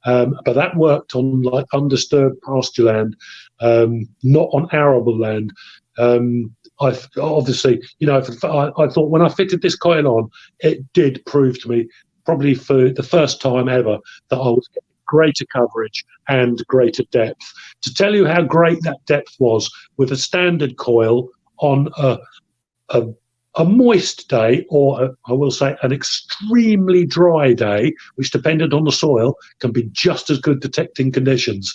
But that worked on like undisturbed pasture land, not on arable land. I obviously, I thought when I fitted this coil on, it did prove to me, probably for the first time ever, that I was getting greater coverage and greater depth. To tell you how great that depth was, with a standard coil, on a moist day, or I will say an extremely dry day, which depended on the soil, can be just as good detecting conditions.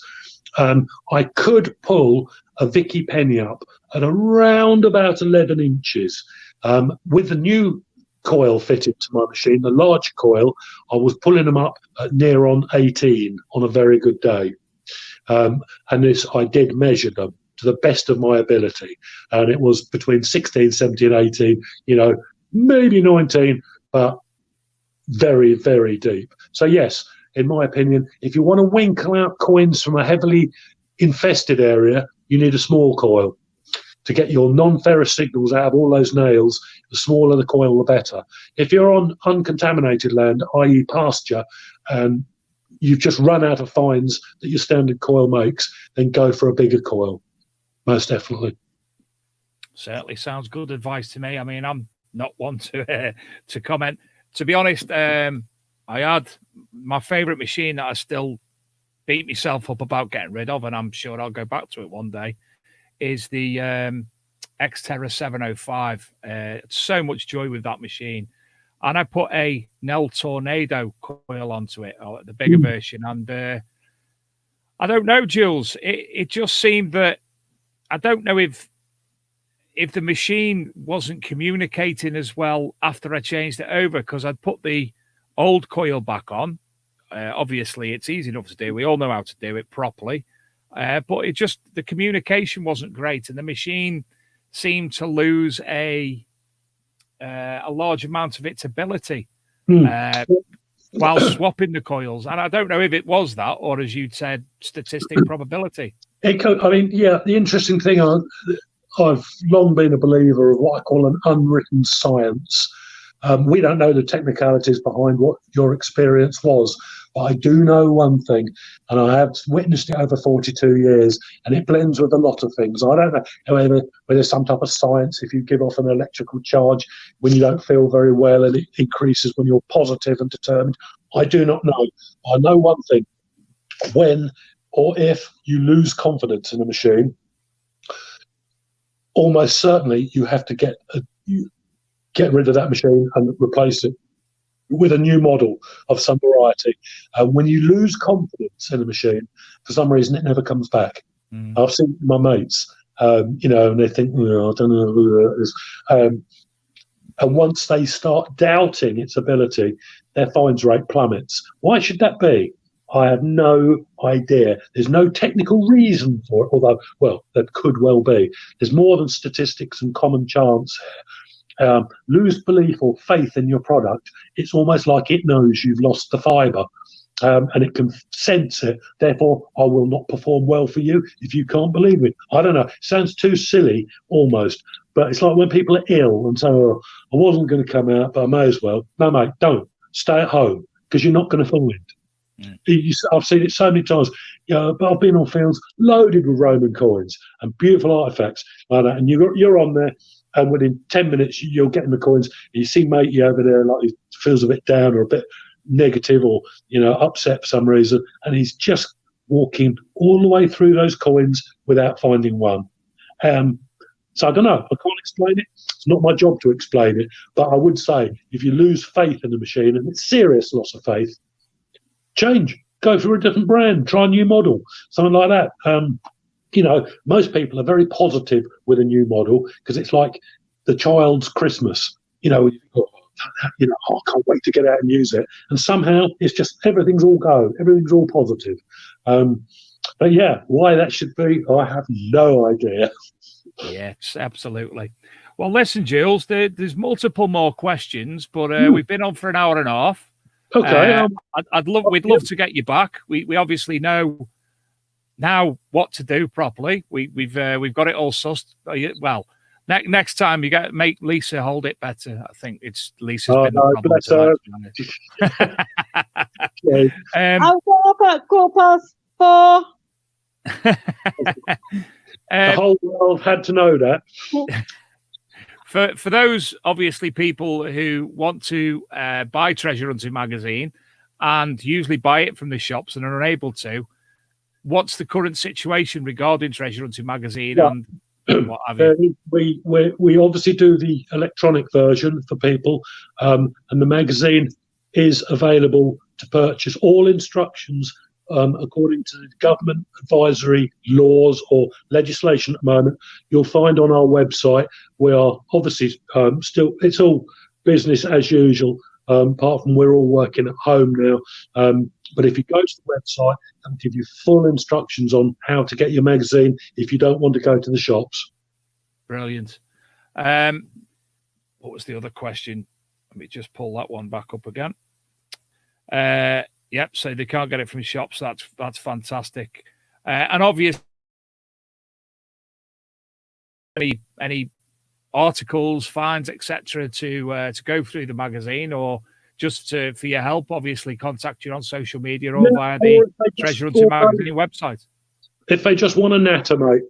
I could pull a Vicky penny up at around about 11 inches. With the new coil fitted to my machine, the large coil, I was pulling them up at near on 18 on a very good day. And this, I did measure them to the best of my ability. And it was between 16, 17, 18, maybe 19, but very, very deep. So yes, in my opinion, if you want to winkle out coins from a heavily infested area, you need a small coil. To get your non-ferrous signals out of all those nails, the smaller the coil, the better. If you're on uncontaminated land, i.e. pasture, and you've just run out of fines that your standard coil makes, then go for a bigger coil. Most definitely.
Certainly sounds good advice to me. I mean, I'm not one to comment. To be honest, I had my favourite machine that I still beat myself up about getting rid of, and I'm sure I'll go back to it one day, is the Xterra 705. So much joy with that machine. And I put a Nell Tornado coil onto it, or the bigger version. And I don't know, Jules, it just seemed that, I don't know if the machine wasn't communicating as well after I changed it over, because I'd put the old coil back on. Obviously, it's easy enough to do. We all know how to do it properly. But it just, the communication wasn't great, and the machine seemed to lose a large amount of its ability while swapping the coils. And I don't know if it was that, or as you'd said, statistic probability.
The interesting thing, I've long been a believer of what I call an unwritten science. We don't know the technicalities behind what your experience was, but I do know one thing, and I have witnessed it over 42 years, and it blends with a lot of things. I don't know, however, whether there's some type of science, if you give off an electrical charge when you don't feel very well, and it increases when you're positive and determined. I do not know. I know one thing. When or if you lose confidence in a machine, almost certainly you have to get rid of that machine and replace it with a new model of some variety. When you lose confidence in a machine, for some reason, it never comes back. I've seen my mates, and they think, I don't know who that is. And once they start doubting its ability, their fines rate plummets. Why should that be? I have no idea. There's no technical reason for it, although, well, that could well be. There's more than statistics and common chance. Lose belief or faith in your product, it's almost like it knows you've lost the fibre, and it can sense it. Therefore, I will not perform well for you if you can't believe it. I don't know. It sounds too silly almost, but it's like when people are ill and say, oh, I wasn't going to come out, but I may as well. No, mate, don't. Stay at home, because you're not going to find. I've seen it so many times. But I've been on fields loaded with Roman coins and beautiful artifacts like that, and you're on there, and within 10 minutes you're getting the coins. And you see matey over there, like he feels a bit down or a bit negative, or upset for some reason, and he's just walking all the way through those coins without finding one. So I don't know. I can't explain it. It's not my job to explain it. But I would say, if you lose faith in the machine, and it's serious loss of faith, change, go for a different brand, try a new model, something like that. Most people are very positive with a new model, because it's like the child's Christmas. I can't wait to get out and use it. And somehow it's just everything's all go, everything's all positive. But yeah, why that should be, I have no idea.
Yes, absolutely. Well, listen, Jules, there's multiple more questions, but we've been on for an hour and a half.
Okay.
We'd love to get you back. We obviously know now what to do properly. We've got it all sussed. Well, next time you make Lisa hold it better. I think it's Lisa's been the problem.
I'll go up at 4:15.
The whole world had to know that.
For those, obviously, people who want to buy Treasure Hunting magazine and usually buy it from the shops and are unable to, what's the current situation regarding Treasure Hunting magazine and what have you?
We obviously do the electronic version for people, and the magazine is available to purchase. All instructions, according to the government advisory laws or legislation at the moment, you'll find on our website. We are obviously still, it's all business as usual, apart from we're all working at home now. But if you go to the website, it'll give you full instructions on how to get your magazine if you don't want to go to the shops.
Brilliant. What was the other question? Let me just pull that one back up again. Yep, so they can't get it from shops. That's fantastic. And obviously, any articles, finds, etc., to go through the magazine, or just for your help, obviously contact you on social media or via the Treasure Hunting Magazine website.
If they just want a natter, mate,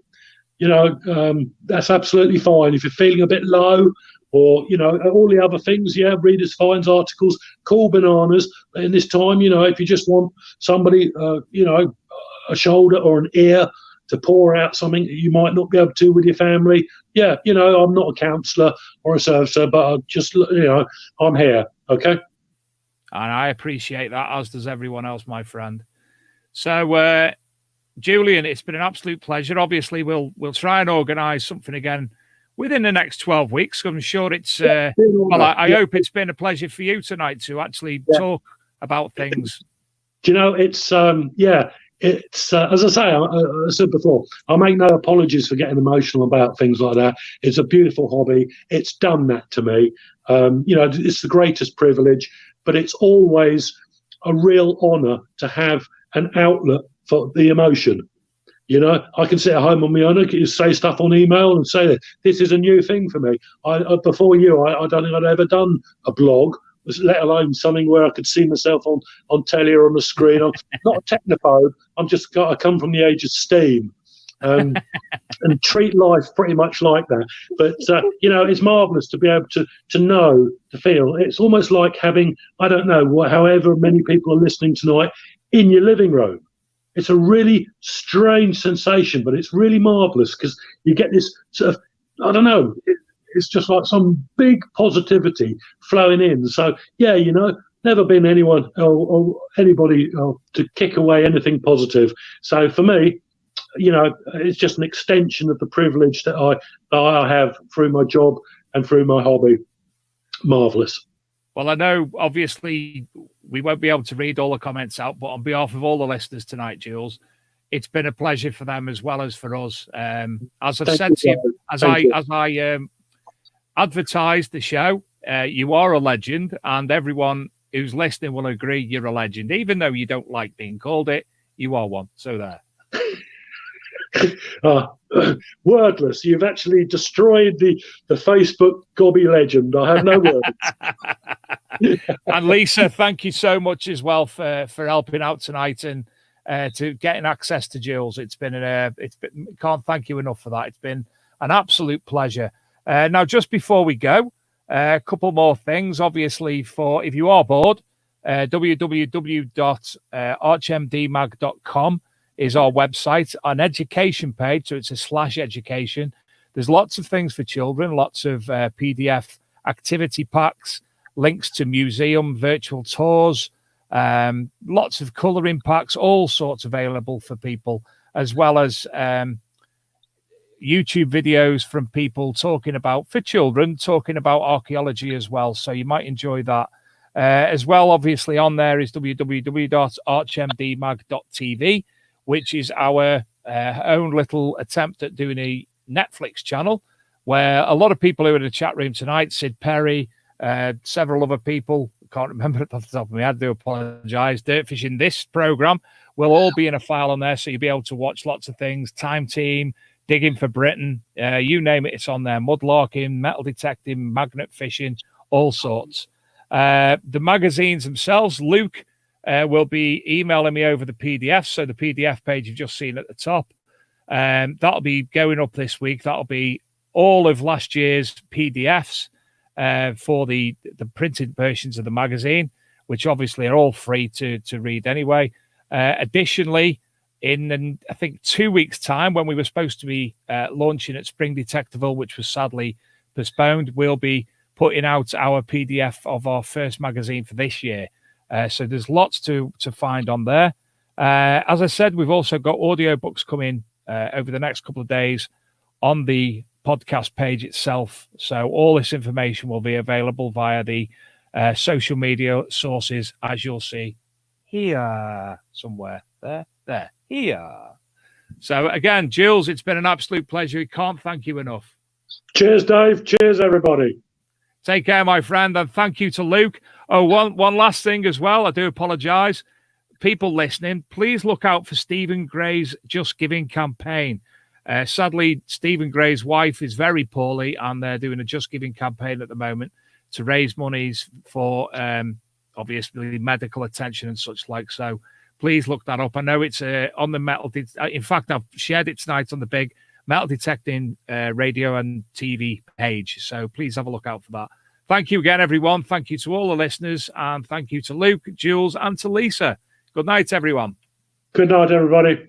that's absolutely fine. If you're feeling a bit low, or all the other things, readers' finds, articles, cool bananas. But in this time, if you just want somebody, a shoulder or an ear to pour out something that you might not be able to with your family, I'm not a counsellor or a servicer, but I just, I'm here, okay?
And I appreciate that, as does everyone else, my friend. So, Julian, it's been an absolute pleasure. Obviously, we'll try and organise something again within the next 12 weeks. I'm sure it's, I hope it's been a pleasure for you tonight to actually talk about things.
Do you know, it's, as I say, I said before, I make no apologies for getting emotional about things like that. It's a beautiful hobby. It's done that to me. It's the greatest privilege, but it's always a real honour to have an outlet for the emotion. I can sit at home on my own, I can say stuff on email and say that this is a new thing for me. Before you, I don't think I'd ever done a blog, let alone something where I could see myself on telly or on the screen. I'm not a technophobe. I come from the age of steam, and treat life pretty much like that. But it's marvellous to be able to know, to feel. It's almost like having, I don't know, however many people are listening tonight, in your living room. It's a really strange sensation, but it's really marvellous because you get this sort of, I don't know, it's just like some big positivity flowing in. So, never been anyone or anybody to kick away anything positive. So for me, it's just an extension of the privilege that I have through my job and through my hobby. Marvellous.
Well, I know, obviously, we won't be able to read all the comments out, but on behalf of all the listeners tonight, Jules, it's been a pleasure for them as well as for us. As I've said to you, as I advertised the show, you are a legend, and everyone who's listening will agree you're a legend. Even though you don't like being called it, you are one. So there.
Wordless. You've actually destroyed the Facebook Gobby legend. I have no words.
And Lisa, thank you so much as well for helping out tonight and to getting access to Jules. Can't thank you enough for that. It's been an absolute pleasure. Now, just before we go, a couple more things. Obviously, if you are bored, www.archmdmag.com is our website, an education page, so it's a /education. There's lots of things for children, lots of PDF activity packs, links to museum virtual tours, lots of colouring packs, all sorts available for people, as well as YouTube videos from people for children, talking about archaeology as well. So you might enjoy that. As well, obviously, on there is www.archmdmag.tv, which is our own little attempt at doing a Netflix channel, where a lot of people who are in the chat room tonight, Sid Perry, several other people, can't remember it off the top of my head, I do apologise, Dirtfishing, this programme will all be in a file on there, so you'll be able to watch lots of things, Time Team, Digging for Britain, you name it, it's on there, mudlarking, metal detecting, magnet fishing, all sorts. The magazines themselves, Luke will be emailing me over the PDF. So the PDF page you've just seen at the top, that'll be going up this week. That'll be all of last year's PDFs for the printed versions of the magazine, which obviously are all free to read anyway. Additionally, in, I think, 2 weeks' time, when we were supposed to be launching at Spring Detectival, which was sadly postponed, we'll be putting out our PDF of our first magazine for this year. So there's lots to find on there. As I said, we've also got audiobooks coming over the next couple of days on the podcast page itself. So all this information will be available via the social media sources, as you'll see here somewhere. There, here. So again, Jules, it's been an absolute pleasure. We can't thank you enough.
Cheers, Dave. Cheers, everybody.
Take care, my friend, and thank you to Luke. Oh, one last thing as well. I do apologise. People listening, please look out for Stephen Gray's Just Giving campaign. Sadly, Stephen Gray's wife is very poorly, and they're doing a Just Giving campaign at the moment to raise monies for obviously medical attention and such like. So please look that up. I know it's on the metal. In fact, I've shared it tonight on the big metal detecting radio and TV page. So please have a look out for that. Thank you again, everyone. Thank you to all the listeners, and thank you to Luke, Jules, and to Lisa. Good night, everyone.
Good night, everybody.